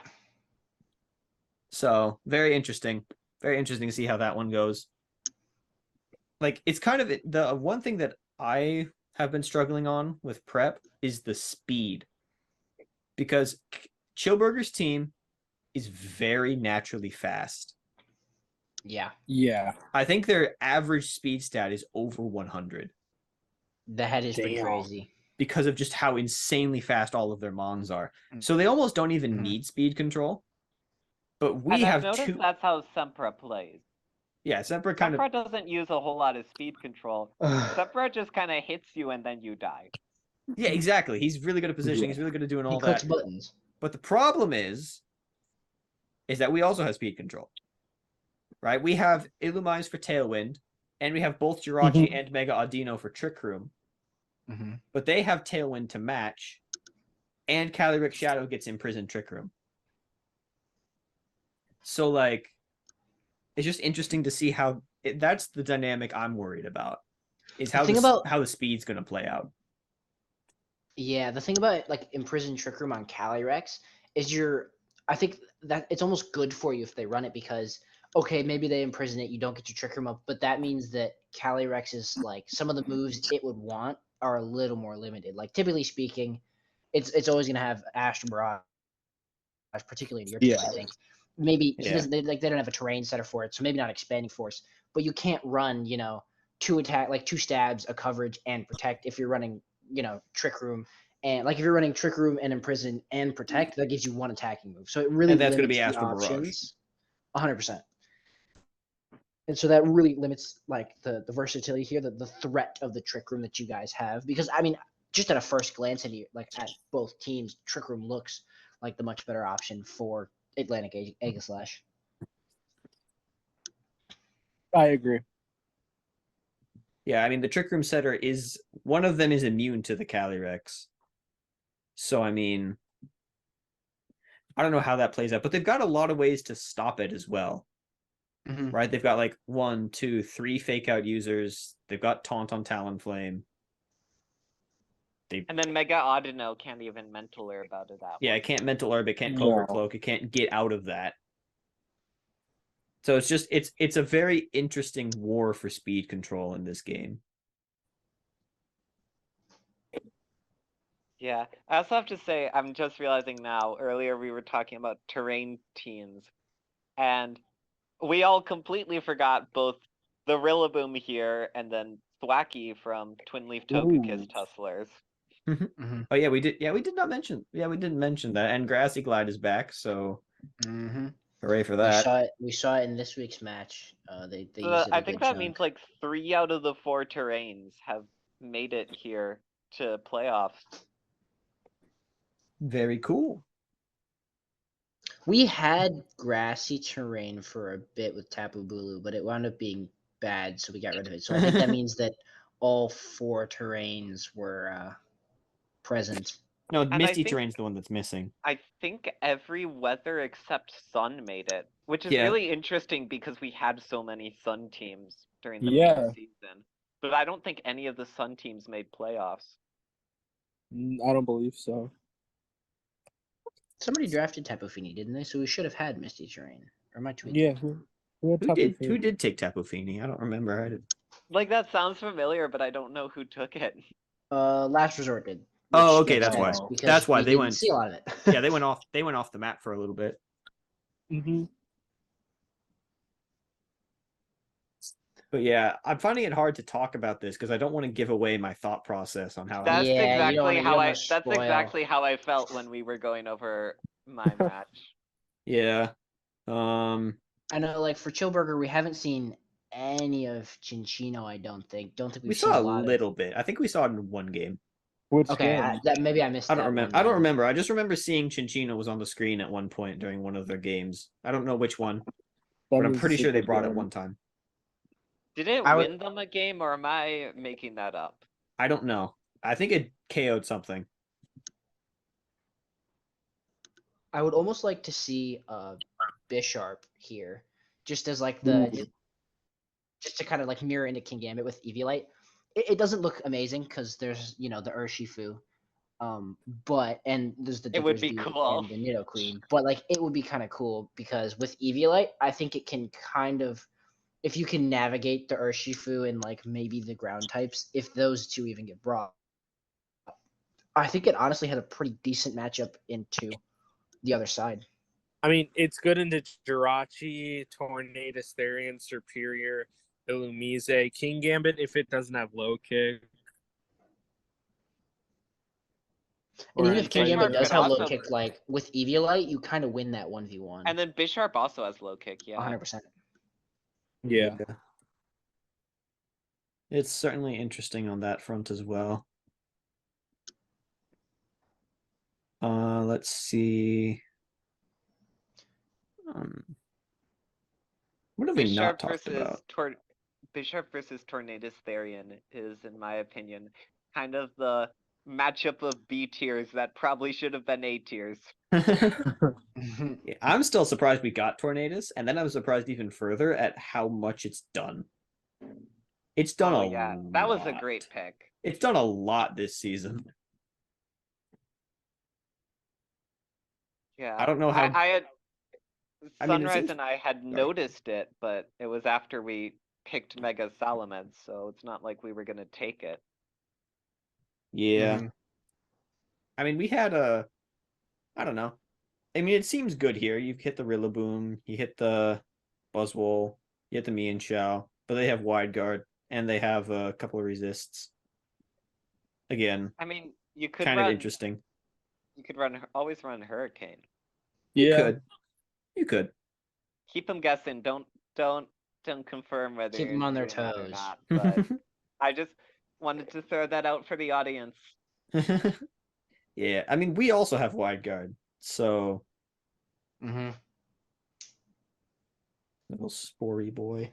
So very interesting. Very interesting to see how that one goes. Like it's kind of the one thing that I have been struggling on with prep is the speed. Because Chillburger's team is very naturally fast. yeah, Yeah. I think their average speed stat is over 100 that is pretty Damn. crazy. because of just how insanely fast all of their Mons are. Mm. So they almost don't even Mhm. need speed control. But we And I've have noticed two. that's how Sempra plays. Yeah, Sempra kind of. Sempra doesn't use a whole lot of speed control. Sempra just kind of hits you and then you die. Yeah, exactly. He's really good at positioning. Yeah. He's really good at doing He all clicks that. buttons. But the problem is that we also have speed control. Right? We have Illumise for Tailwind, and we have both Jirachi and Mega Audino for Trick Room. Mm-hmm. But they have Tailwind to match, and Calyrex Shadow gets imprisoned Trick Room. So like, it's just interesting to see how that's the dynamic I'm worried about. Is how how the speed's going to play out. Yeah, the thing about like Imprison Trick Room on Calyrex is I think that it's almost good for you if they run it because okay, maybe they imprison it, you don't get your Trick Room up, but that means that Calyrex is like some of the moves it would want are a little more limited. Like typically speaking, it's always gonna have Astral Barrage, particularly in your team, I think. Maybe he doesn't they don't have a terrain setter for it, so maybe not expanding force, but you can't run, two stabs, a coverage, and protect if you're running, Trick Room. And like if you're running Trick Room and Imprison and Protect, that gives you one attacking move. So it really And that's gonna limits be the Astral Barrage. options. 100%. And so that really limits like the versatility here, the threat of the Trick Room that you guys have. Because I mean, just at a first glance at at both teams, Trick Room looks like the much better option for Atlantic Aegislash. I agree. Yeah, I mean the Trick Room setter is one of them is immune to the Calyrex. So I mean, I don't know how that plays out, but they've got a lot of ways to stop it as well. Mm-hmm. Right? They've got like 1, 2, 3 fake out users. They've got Taunt on Talonflame. And then Mega Audino can't even mental herb out of that. Yeah, it can't mental herb, it can't Cobra Cloak, it can't get out of that. So it's just it's a very interesting war for speed control in this game. Yeah, I also have to say, I'm just realizing now, earlier we were talking about terrain teams, and we all completely forgot both the Rillaboom here and then Thwacky from Twin Leaf Togekiss Tusslers. Mm-hmm. Oh yeah, we did. Yeah, we did not mention. Yeah, we didn't mention that. And Grassy Glide is back, so Mm-hmm. hooray for that. We saw it in this week's match. They used it I a think good that chunk. means like 3 out of the 4 terrains have made it here to playoffs. Very cool. We had grassy terrain for a bit with Tapu Bulu, but it wound up being bad, so we got rid of it. So I think that means that all 4 terrains were present. No, And Misty I think- Terrain's the one that's missing. I think every weather except Sun made it, which is Yeah. really interesting because we had so many Sun teams during the Yeah. main season. But I don't think any of the Sun teams made playoffs. I don't believe so. Somebody drafted Tapu Fini, didn't they? So we should have had Misty Terrain. Or am I tweaking? Yeah. Who had Who Tapu did? Fini? Who did take Tapu Fini? I don't remember. I did. Like that sounds familiar, but I don't know who took it. Last Resort did. Oh, which okay, makes that's why. sense because That's why we they didn't went. see a lot of it. Yeah, they went off. They went off the map for a little bit. Mm-hmm. But yeah, I'm finding it hard to talk about this because I don't want to give away my thought process on how. That's Yeah, you don't exactly wanna- you how don't I. wanna That's spoil. exactly how I felt when we were going over my match. Yeah. I know, like for Chillburger, we haven't seen any of Chinchino. I don't think. Don't think We we've seen saw a a lot little bit. I think we saw it in one game. Which Okay, game? that maybe I missed. I don't that remember. one I don't then. remember. I just remember seeing Chinchino was on the screen at one point during one of their games. I don't know which one, but I'm pretty sure they brought it one time. Did it I would- win them a game, or am I making that up? I don't know. I think it KO'd something. I would almost like to see Bisharp here, just as like the, just to kind of like mirror into King Gambit with Eviolite. It doesn't look amazing because there's the Urshifu, but and there's the It would be Dickersby cool. and the Nido Queen, but like it would be kind of cool because with Eviolite, I think it can kind of, if you can navigate the Urshifu and like maybe the ground types, if those two even get brought, I think it honestly has a pretty decent matchup into the other side. I mean, it's good into Jirachi, Tornadus, Therian, Superior, Illumise, King Gambit if it doesn't have low kick. And even Or if King Bisharp Gambit does could have low also- kick, like with Eviolite, you kind of win that 1v1. And then Bisharp also has low kick, yeah. 100%. Yeah. It's certainly interesting on that front as well. Let's see. What have we not Bisharp talked versus about? Bisharp versus Tornadus Therian is, in my opinion, kind of the matchup of B tiers that probably should have been A tiers. Yeah, I'm still surprised we got Tornadus, and then I'm surprised even further at how much it's done. It's done Oh a yeah, that was a lot. great pick. It's done a lot this season. Yeah, I don't know how. I had I mean, it Sunrise seems- and I had noticed it, but it was after we picked Mega Salamence, so it's not like we were gonna take it. Yeah. Mhm. I mean, we had a. I don't know. I mean, it seems good here. You hit the Rillaboom, you hit the Buzzwole, you hit the Mienshao, but they have Wide Guard and they have a couple of resists. Again, I mean, you could kind run. of interesting. You could always run Hurricane. You Yeah. could. You could. Keep them guessing. Don't confirm whether Keep you're 'em on their doing that or toes. not. But I just wanted to throw that out for the audience. Yeah, I mean, we also have Wide Guard, so Mhm. little spory boy.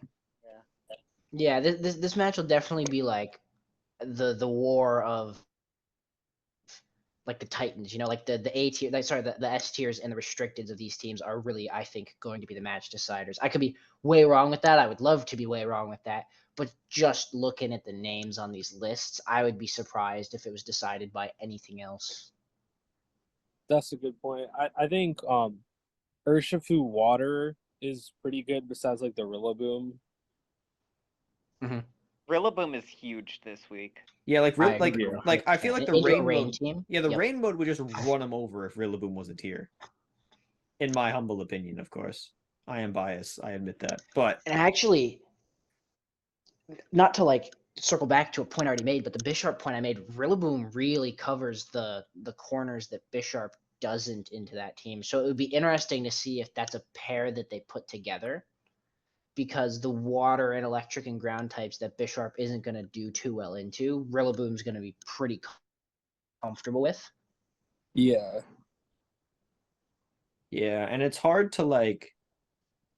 Yeah, this match will definitely be like the war of like the Titans, like the A tier, sorry, the S tiers and the restricteds of these teams are really, I think, going to be the match deciders. I could be way wrong with that. I would love to be way wrong with that. But just looking at the names on these lists, I would be surprised if it was decided by anything else. That's a good point. I think Urshifu Water is pretty good besides like the Rillaboom. Rillaboom is huge this week. Yeah, like I like agree I feel like the Into a rain rain mode. team. Yeah, the Yep. rain mode would just run him over if Rillaboom wasn't here. In my humble opinion, of course. I am biased, I admit that. But And actually, not to like circle back to a point I already made, but the Bisharp point I made, Rillaboom really covers the corners that Bisharp doesn't into that team. So it would be interesting to see if that's a pair that they put together, because the water and electric and ground types that Bisharp isn't going to do too well into, Rillaboom's going to be pretty comfortable with. Yeah. yeah, and it's hard to like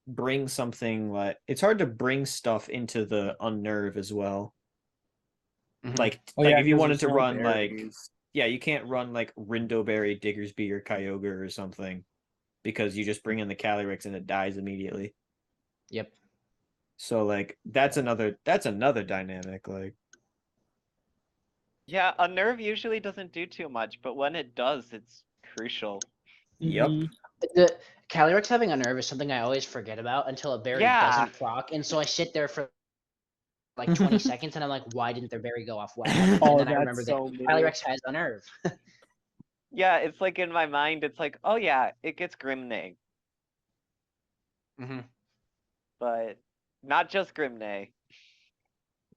bring something like it's hard to bring stuff into the Unnerve as well. Mhm. Like Oh, like yeah, if you 'cause wanted there's to no run like berries. yeah, you can't run like Rindoberry, Diggersby, or Kyogre or something because you just bring in the Calyrex and it dies immediately. Yep. So like that's another dynamic. Like Yeah, a nerve usually doesn't do too much, but when it does, it's crucial. Yep. Mhm. The Calyrex having a nerve is something I always forget about until a berry Yeah. doesn't proc, and so I sit there for like 20 seconds, and I'm like, why didn't their berry go off? What happened? Oh, And then I remember that's that so me. Calyrex has a nerve. Yeah, it's like in my mind, it's like, oh yeah, it gets Grimnay, Mm-hmm. but not just Grimnay.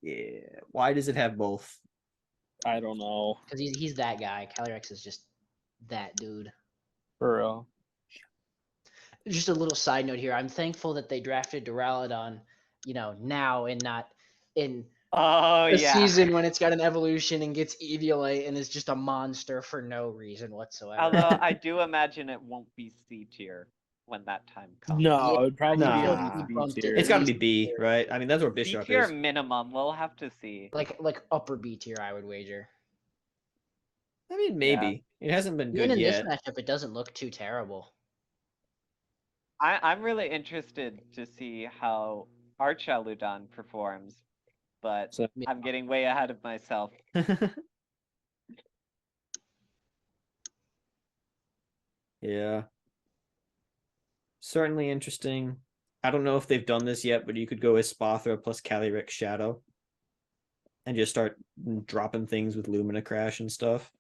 Yeah. Why does it have both? I don't know. Because he's that guy. Calyrex is just that dude. For real. Just a little side note here. I'm thankful that they drafted Duraludon, now and not in Oh a yeah. season when it's got an evolution and gets Eviolite and is just a monster for no reason whatsoever. Although I do imagine it won't be C tier when that time comes. No, it would probably be Nah. at least B Bumped it tier. It's got to be least B, tier. right? I mean, that's where C Bishop tier is. minimum. We'll have to see. like upper B tier, I would wager. I mean, maybe. It hasn't been Even good in yet. this matchup, it doesn't look too terrible. I'm really interested to see how Archaludon performs, but So- I'm getting way ahead of myself. Yeah. Certainly interesting. I don't know if they've done this yet, but you could go as Spothra plus Calyrex Shadow and just start dropping things with Lumina Crash and stuff.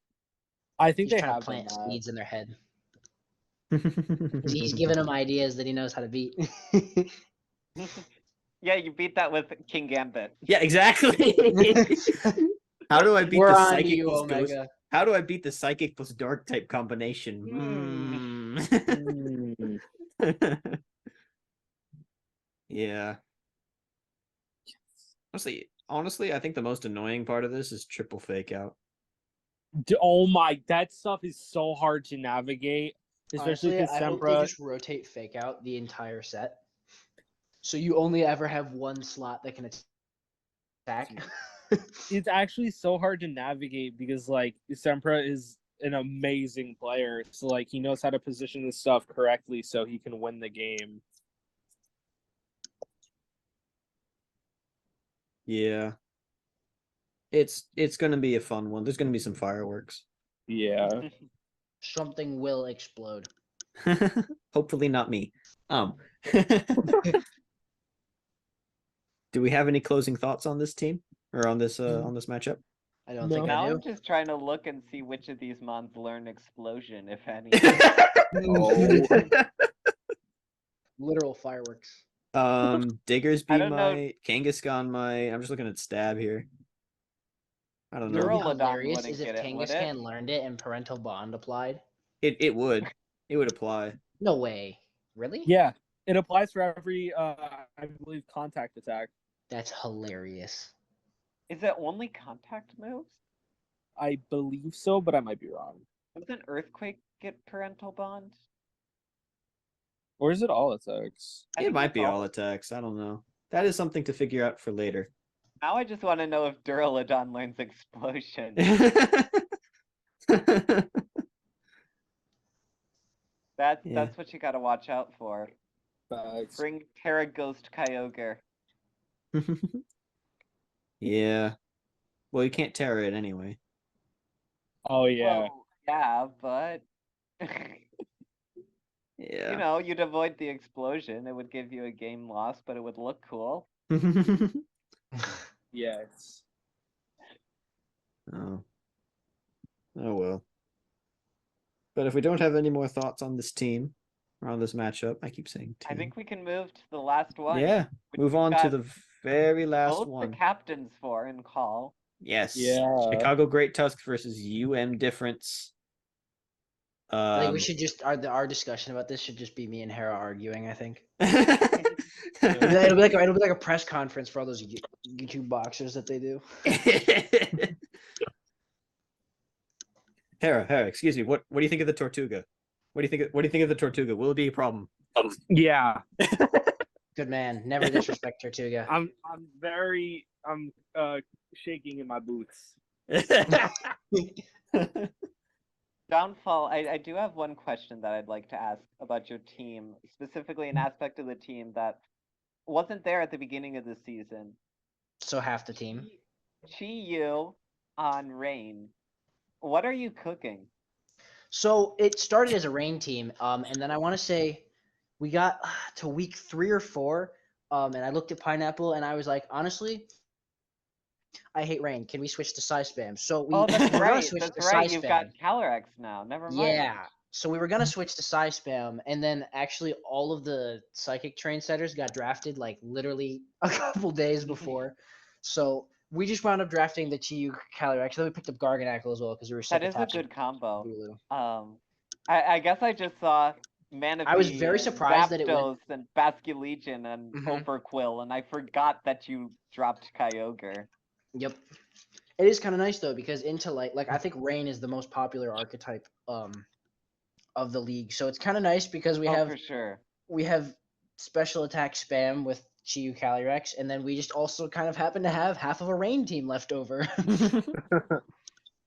I think He's they trying to have done plant that. seeds in their head. He's giving them ideas that he knows how to beat. Yeah, you beat that with King Gambit. Yeah, exactly. How do I beat We're the on to psychic you, plus ghost? Omega. How do I beat the psychic plus dark type combination? Yeah. Honestly, I think the most annoying part of this is triple fake out. Oh my, that stuff is so hard to navigate, especially Honestly, because I hope they Sempra. just rotate fake out the entire set. So you only ever have one slot that can attack. It's actually so hard to navigate because like Sempra is an amazing player, so like he knows how to position this stuff correctly so he can win the game. Yeah. It's gonna be a fun one. There's gonna be some fireworks. Yeah. Something will explode. Hopefully not me. Do we have any closing thoughts on this team or on this matchup? I don't No. think Now I I'm do. just trying to look and see which of these mons learn explosion, if any. Oh. Literal fireworks. Diggers I be don't know. my Kangaskhan my I'm just looking at stab here. I don't What would know. be Duraludon hilarious wouldn't is if get it, would it? Kangaskhan learned it and parental bond applied. It would. It would apply. No way. Really? Yeah, it applies for every I believe contact attack. That's hilarious. Is it only contact moves? I believe so, but I might be wrong. Doesn't Earthquake get parental bond? Or is it all attacks? I It think might it's be all attacks. I don't know. That is something to figure out for later. Now I just want to know if Duraludon learns explosion. Yeah. That's what you gotta watch out for. Facts. Bring Terra Ghost Kyogre. Yeah. Well, you can't tear it anyway. Oh yeah. Well, yeah, but Yeah. you know, you'd avoid the explosion. It would give you a game loss, but it would look cool. Yes. Oh. Oh well. But if we don't have any more thoughts on this team or on this matchup, I keep saying team. I think we can move to the last one. Yeah. which Move we've on to got the very last both one. the captains for in call. Yes. Yeah. Chicago Great Tusk versus Difference. I think we should just our discussion about this should just be me and Hera arguing. I think it'll be like a press conference for all those YouTube boxers that they do. Hera, excuse me. What do you think of the Tortuga? What do you think of the Tortuga? Will it be a problem? Yeah. Good man. Never disrespect Tortuga. I'm shaking in my boots. Downfall, I do have one question that I'd like to ask about your team, specifically an aspect of the team that wasn't there at the beginning of the season. So half the team. Chi Yu on Rain. What are you cooking? So it started as a rain team, and then I want to say we got to week 3 or 4, and I looked at Pineapple and I was like, honestly, I hate rain. Can we switch to Psy Spam? So we Oh, that's were gonna right. switch That's to right. Psy You've Spam. got Calyrex now. Never mind. Yeah. So we were gonna switch to Psy Spam, and then actually all of the Psychic Train setters got drafted like literally a couple days before. So we just wound up drafting the Chiyu Calyrex. Then we picked up Garganackle as well because we were sick That of is a attaching good combo. Bulu. I guess I just saw Manaphy, I was very surprised that it went. Zapdos, and Basculegion and Mhm. Overquill, and I forgot that you dropped Kyogre. Yep. It is kind of nice though because into like I think Rain is the most popular archetype of the league. So it's kind of nice because For sure. we have special attack spam with Chiyu Calyrex, and then we just also kind of happen to have half of a rain team left over.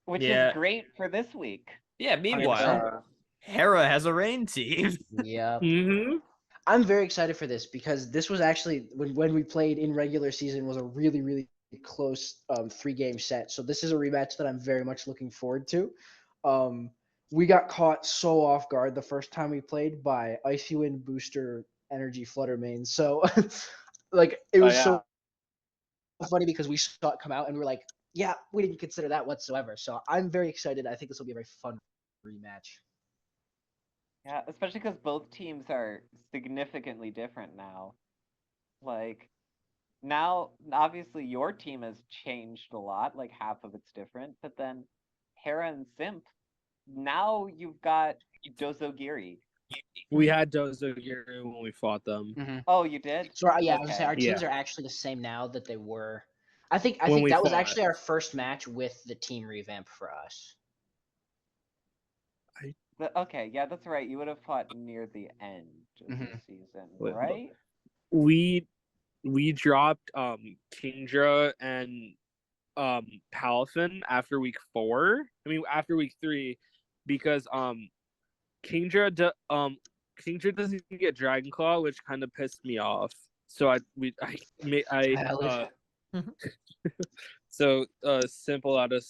Which Yeah. is great for this week. Yeah, meanwhile, 100%. Hera has a rain team. Yeah. Mm-hmm. I'm very excited for this because this was actually when we played in regular season was a really, really close 3-game set. So this is a rematch that I'm very much looking forward to. We got caught so off guard the first time we played by Icy Wind Booster Energy Flutter Main. So like it was so funny because we saw it come out and we were like, yeah, we didn't consider that whatsoever. So I'm very excited. I think this will be a very fun rematch. Yeah, especially because both teams are significantly different now. Like, now, obviously, your team has changed a lot, like half of it's different, but then Hera and Simp, now you've got Dozogiri. We had Dozogiri when we fought them. Mm-hmm. Oh, you did? So yeah, I was gonna say Okay. our teams Yeah. are actually the same now that they were. I think When we that was fought. actually our first match with the team revamp for us. Okay, yeah, that's right. You would have fought near the end of the season, Wait, right? We dropped Kingdra and Palafin after week 4. I mean after week 3, because Kingdra doesn't get Dragon Claw, which kind of pissed me off. So so Simple out of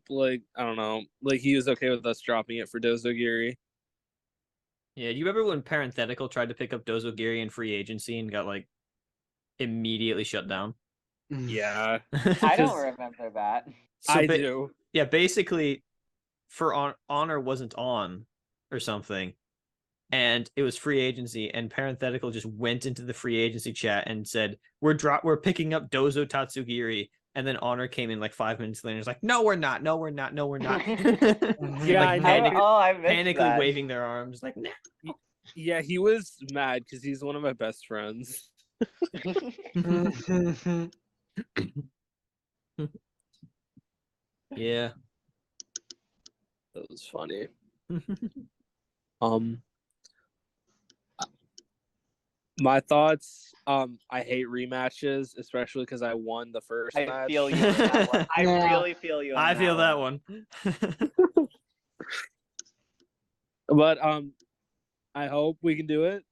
like I don't know, like he was okay with us dropping it for Dozogiri. Yeah, do you remember when Parenthetical tried to pick up Dozogiri in free agency and got like immediately shut down? Yeah, I don't remember that. I do. Yeah, basically, for Honor wasn't on or something, and it was free agency, and Parenthetical just went into the free agency chat and said, "We're picking up Dozo Tatsugiri." And then Honor came in like 5 minutes later and was like, "No, we're not. No, we're not. No, we're not." Yeah, like I know. I missed panically that. waving their arms, like, nah. Yeah, he was mad because he's one of my best friends. Yeah. That was funny. My thoughts. I hate rematches, especially because I won the first match. I feel you on that one. I really feel you on I that feel that one. But I hope we can do it.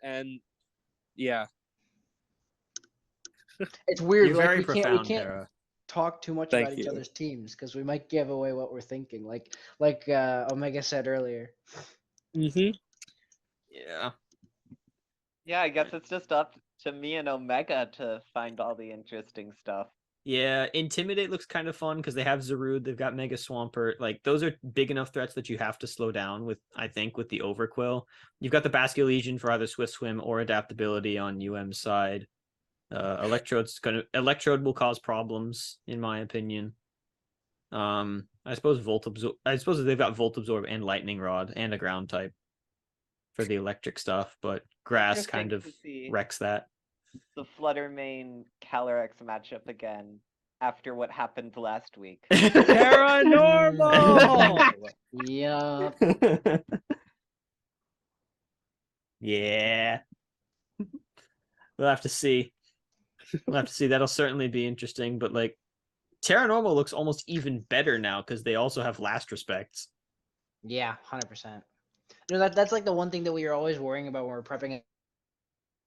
And yeah. It's weird. You're like very we can't profound, Hera. talk too much Thank about each you. other's teams because we might give away what we're thinking. Like Omega said earlier. Mm-hmm. Yeah. Yeah, I guess it's just up to me and Omega to find all the interesting stuff. Yeah, Intimidate looks kind of fun because they have Zarude, they've got Mega Swampert. Like, those are big enough threats that you have to slow down with, I think, with the Overquill. You've got the Basculegion for either Swift Swim or adaptability on UM's side. Electrode will cause problems, in my opinion. I suppose they've got Volt Absorb and Lightning Rod and a ground type for the electric stuff, but grass kind of wrecks that. The Flutter Main Calyrex matchup again after what happened last week. Paranormal! Yeah. Yeah. We'll have to see. That'll certainly be interesting, but like Terra Normal looks almost even better now because they also have Last Respects. Yeah, 100%. That's like the one thing that we are always worrying about when we're prepping.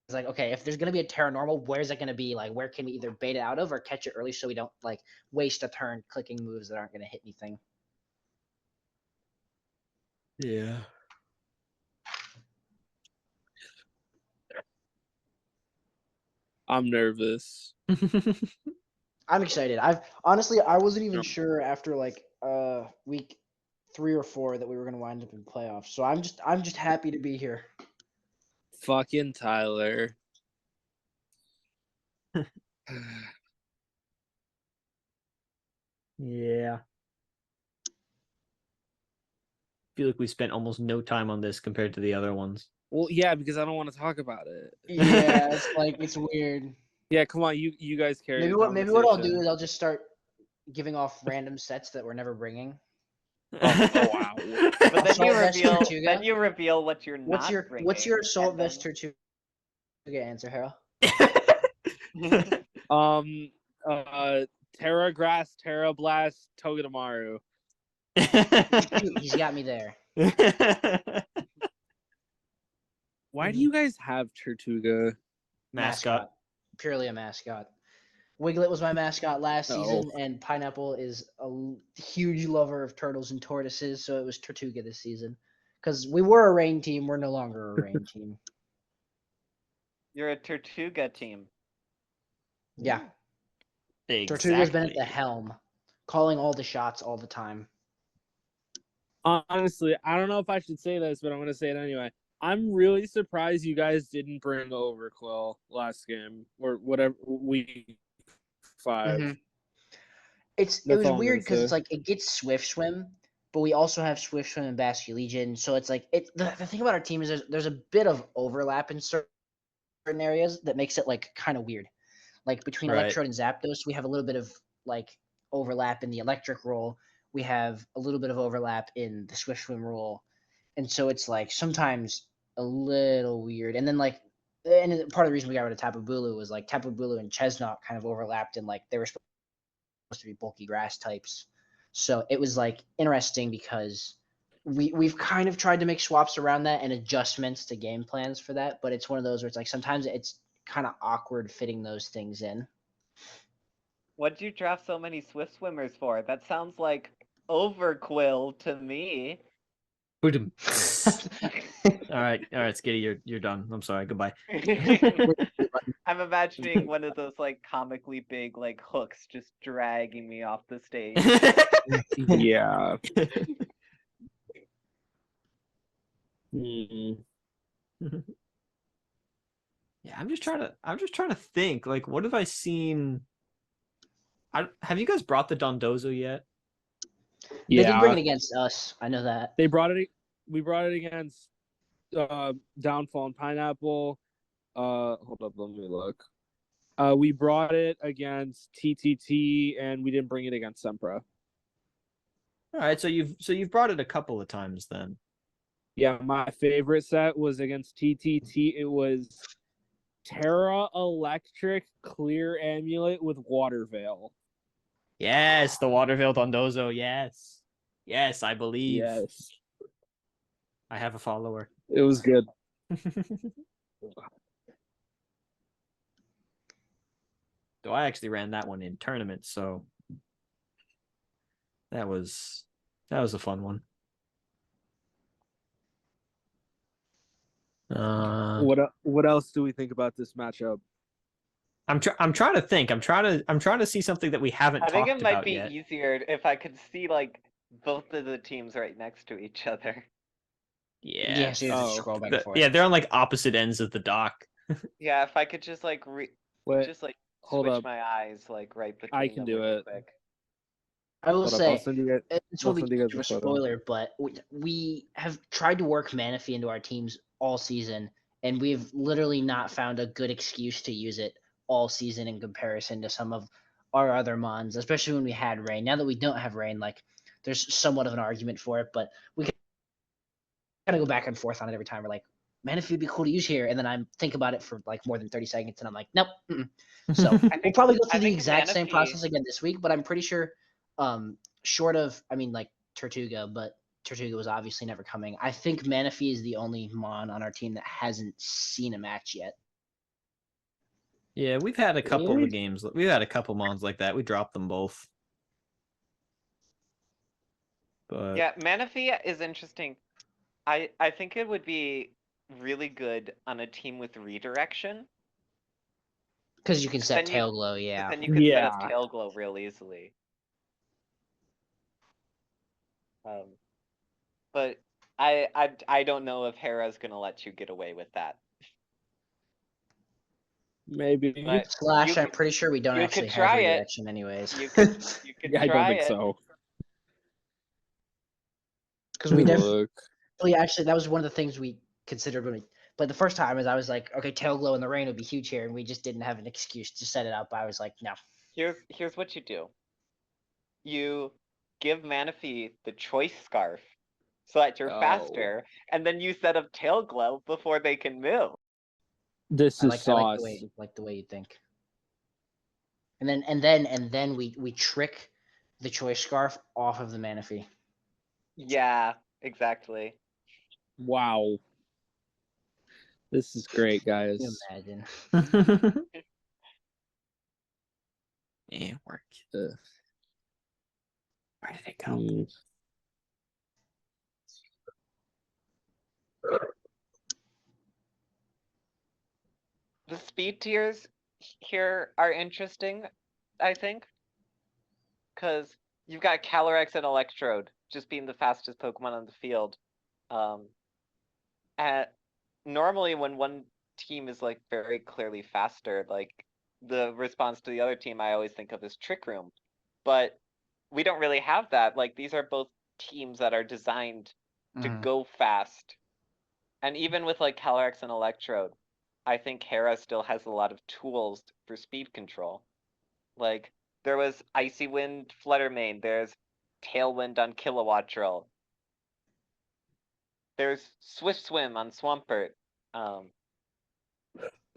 It's like, okay, if there's gonna be a Terra Normal, where's it gonna be? Like, where can we either bait it out of or catch it early so we don't like waste a turn clicking moves that aren't gonna hit anything? Yeah. I'm nervous. I'm excited. I wasn't even Yep. sure after like week 3 or 4 that we were gonna wind up in playoffs. So I'm just happy to be here. Fucking Tyler. Yeah. Feel like we spent almost no time on this compared to the other ones. Well, yeah, because I don't want to talk about it. Yeah, it's like it's weird. Yeah, come on, you guys carry Maybe the what I'll do conversation. is I'll just start giving off random sets that we're never bringing. Oh wow. But then you Assault Vest reveal Tortuga? what you're What's not your bringing. assault and vest Tortuga answer, Harold? then- Terra Grass, Terra Blast, Togedemaru. Shoot, he's got me there. Why do you guys have Tortuga? Mascot. Purely a mascot. Wiglet was my mascot last Oh. season, and Pineapple is a huge lover of turtles and tortoises, so it was Tortuga this season. Because we were a rain team, we're no longer a rain team. You're a Tortuga team. Yeah, Exactly. Tortuga's been at the helm, calling all the shots all the time. Honestly, I don't know if I should say this, but I'm gonna say it anyway. I'm really surprised you guys didn't bring over Quill last game or whatever week 5. Mhm. It That's was all I'm weird gonna because it's say. like it gets Swift Swim, but we also have Swift Swim and Basque Legion. So it's like the thing about our team is there's a bit of overlap in certain areas that makes it like kind of weird. Like between Right. Electrode and Zapdos, we have a little bit of like overlap in the electric role. We have a little bit of overlap in the Swift Swim role. And so it's like sometimes a little weird. And then like and part of the reason we got rid of Tapu Bulu was like Tapu Bulu and Chesnaught kind of overlapped and like they were supposed to be bulky grass types. So it was like interesting because we've kind of tried to make swaps around that and adjustments to game plans for that, but it's one of those where it's like sometimes it's kind of awkward fitting those things in. What'd you draft so many Swift Swimmers for? That sounds like overquill to me. Boom. All right, Skitty, you're done. I'm sorry. Goodbye. I'm imagining one of those like comically big like hooks just dragging me off the stage. Yeah. Mm. Yeah, I'm just trying to think. Like, what have I seen? Have you guys brought the Dondozo yet? They did bring Yeah. it against us. I know that. They brought it. We brought it against Downfall and Pineapple. Hold up, let me look. We brought it against TTT, and we didn't bring it against Sempra. All right, so you've brought it a couple of times then. Yeah, my favorite set was against TTT. It was Terra Electric Clear Amulet with Water Veil. Yes, the Waterville Dondozo. Yes, I believe. Yes, I have a follower. it was good. So I actually ran that one in tournament, so that was a fun one. What else do we think about this matchup? I'm trying to think. I'm trying to see something that we haven't I think talked it might about be yet. easier if I could see like both of the teams right next to each other. Yeah, so you have to Oh. scroll back and forth. Yeah, they're on like opposite ends of the dock. Yeah, if I could just like Wait, just like hold switch up. my eyes like right between I can them do really it. quick. I will Hold up, I'll say send you guys. this I'll will be send you guys a a photo. spoiler, but we have tried to work Manaphy into our teams all season, and we've literally not found a good excuse to use it all season in comparison to some of our other mons, especially when we had rain. Now that we don't have rain, like there's somewhat of an argument for it, but we kind of go back and forth on it every time. We're like, Manaphy would be cool to use here, and then I think about it for like more than 30 seconds, and I'm like, nope. So we'll probably go through the exact same process again this week, but I'm pretty sure, short of, I mean, like Tortuga, but Tortuga was obviously never coming. I think Manaphy is the only mon on our team that hasn't seen a match yet. Yeah, we've had a couple of Really? games. We've had a couple mons like that. We dropped them both. But Yeah, Manaphy is interesting I think it would be really good on a team with redirection. Because you can set Then you- tail glow, yeah. Then you could set up Yeah. tail glow real easily. But I don't know if Hera's gonna let you get away with that. Maybe. But Slash, you I'm pretty sure we don't you actually could have try it. redirection anyways. You could I try don't think it. so. Because we definitely Look. actually that was one of the things we considered when we but the first time is I was like, okay, tail glow in the rain would be huge here, and we just didn't have an excuse to set it up. I was like, no. Here's what you do. You give Manaphy the choice scarf so that you're Oh. faster, and then you set up tail glow before they can move. This I is like sauce. the way you think. And then we trick the choice scarf off of the Manaphy. Yeah, exactly. Wow. This is great, Can you guys. imagine? Yeah, work. Uh, Where did it go? mm. The speed tiers here are interesting, I think, because you've got Calyrex and Electrode just being the fastest Pokemon on the field. Normally when one team is like very clearly faster, like the response to the other team I always think of as Trick Room. But we don't really have that. Like these are both teams that are designed to Mhm. go fast. And even with like Calyrex and Electrode, I think Hera still has a lot of tools for speed control. Like there was Icy Wind Fluttermane, there's Tailwind on Kilowattrel, there's Swift Swim on Swampert.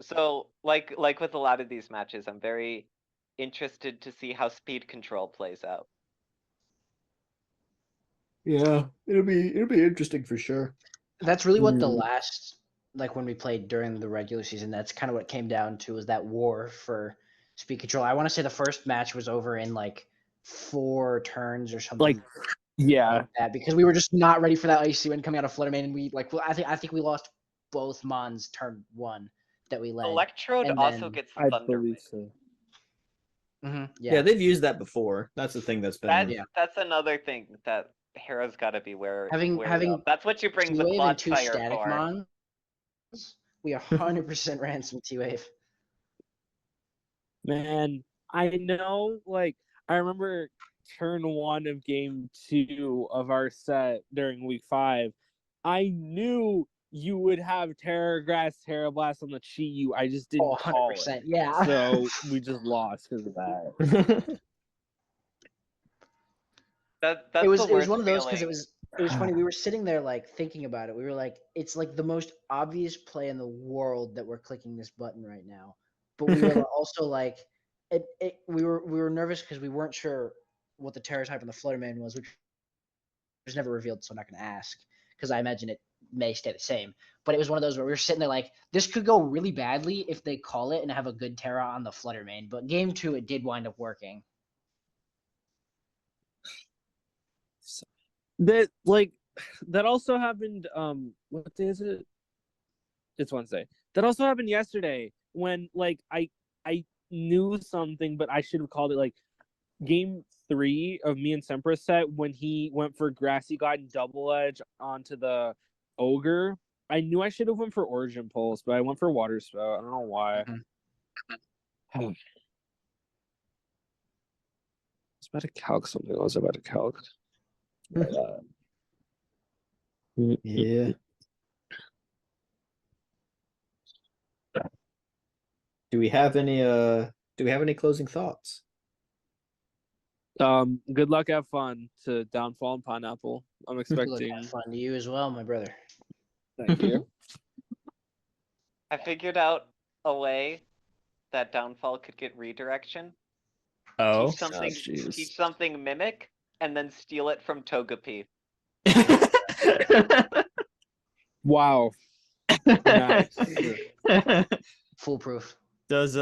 So like with a lot of these matches, I'm very interested to see how speed control plays out. Yeah, it'll be interesting for sure. That's really what the Mm. last like when we played during the regular season, that's kind of what it came down to was that war for speed control. I want to say the first match was over in like 4 turns or something Like, yeah. like that because we were just not ready for that icy wind coming out of Fluttermane, and we like I think we lost both Mons turn 1 that we led. Electrode and also then- gets I Thunder believe Wind. so. Yeah, they've used that before. That's the thing that's been. That's another thing that Hera's got to be wary of. That's what you bring the T-Wave Quad and 2 Fire static for. Mons, we 100% ran some T-Wave. Man, I know, like, I remember turn 1 of game 2 of our set during week 5. I knew you would have Terra Grass, Terra Blast on the Chi-Yu. I just didn't call 100%, it. yeah. So we just lost because of that. That's it was the worst one of those because feeling. it was funny. We were sitting there like thinking about it. We were like, it's like the most obvious play in the world that we're clicking this button right now. But we were also like, we were nervous because we weren't sure what the Terra type and the Flutterman was, which was never revealed. So I'm not going to ask because I imagine it may stay the same. But it was one of those where we were sitting there like, this could go really badly if they call it and have a good Terra on the Flutterman. But game 2, it did wind up working. That also happened. What day is it? It's Wednesday. That also happened yesterday when like I knew something, but I should have called it like game 3 of me and Sempra set when he went for Grassy Glide and Double Edge onto the Ogre. I knew I should have went for Origin Pulse, but I went for Water Spout. I don't know why. I was about to calc something. I was about to calc. Yeah. Do we have any closing thoughts? Good luck, have fun to Downfall and Pineapple. I'm Look, expecting. have fun to you as well, my brother. Thank you. I figured out a way that Downfall could get redirection. Oh. Teach something Mimic, and then steal it from Togepi. Wow. Nice. Foolproof. Does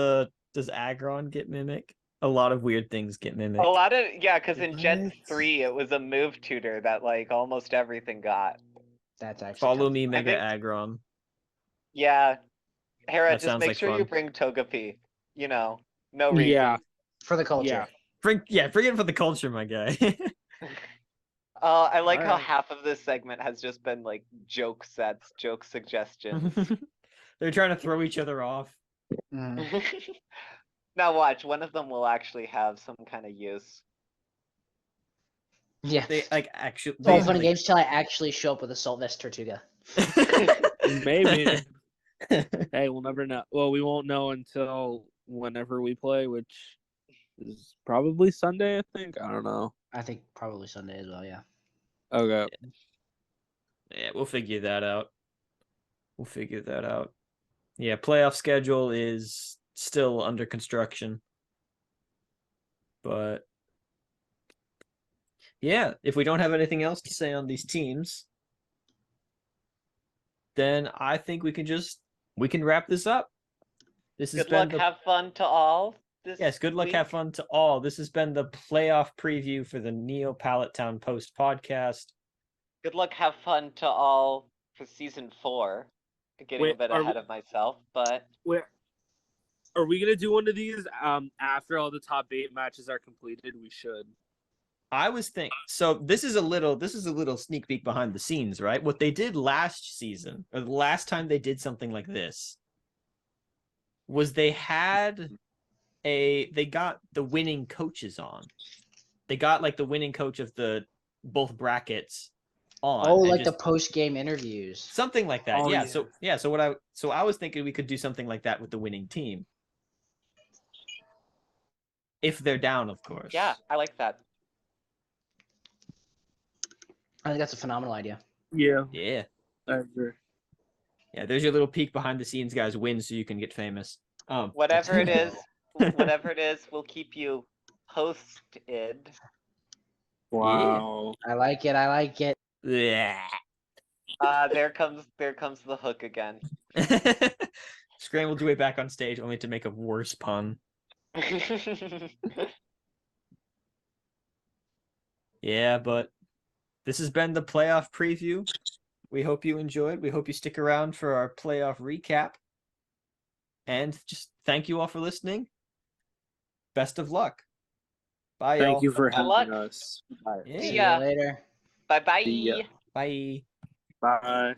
Aggron get Mimic? A lot of weird things get Mimic. A lot of because in Gen What? 3 it was a move tutor that like almost everything got. That's actually Follow kinda me, fun. Mega think- Aggron. Yeah, Hera, That just sounds make like sure you fun. bring Togepi. You know, no reason. Yeah. For the culture. Yeah. Bring it for the culture, my guy. I like how Alright. half of this segment has just been like joke sets, joke suggestions. They're trying to throw each other off. Mhm. Now watch, one of them will actually have some kind of use. Yeah. They like actually. It's all They, fun and like- games till I actually show up with a Salt Vest Tortuga. Maybe. Hey, we'll never know. Well, we won't know until whenever we play, which is probably Sunday, I think. I don't know. I think probably Sunday as well, yeah. Okay. Yeah, we'll figure that out. Yeah, playoff schedule is still under construction. But yeah, if we don't have anything else to say on these teams, then I think we can wrap this up. This has Good been luck, have fun to all. Yes, good luck, have week. fun to all. This has been the playoff preview for the Neo Pallet Town Post podcast. Good luck, have fun to all for season 4. Getting Wait, a bit are ahead we- of myself, but Where are we gonna do one of these? After all the top 8 matches are completed, we should. I was thinking, so this is a little sneak peek behind the scenes, right? What they did last season, or the last time they did something like this, was they got the winning coaches on. They got like the winning coach of both brackets on. Oh, and like the just- post-game interviews. something like that. Oh, yeah. yeah. So I was thinking we could do something like that with the winning team. If they're down, of course. yeah, I like that. I think that's a phenomenal idea. Yeah. Yeah. I agree. Yeah, there's your little peek behind the scenes, guys. Win so you can get famous. Whatever it is, we'll keep you posted. Wow. I like it. I like it. Yeah. There comes the hook again. Scrambled your way back on stage only to make a worse pun. Yeah, but this has been the playoff preview. We hope you enjoyed. We hope you stick around for our playoff recap. And just thank you all for listening. Best of luck. Bye, y'all. Thank you for Good luck. having us. Yeah. See ya. you later. Bye bye. See ya. Bye. Bye.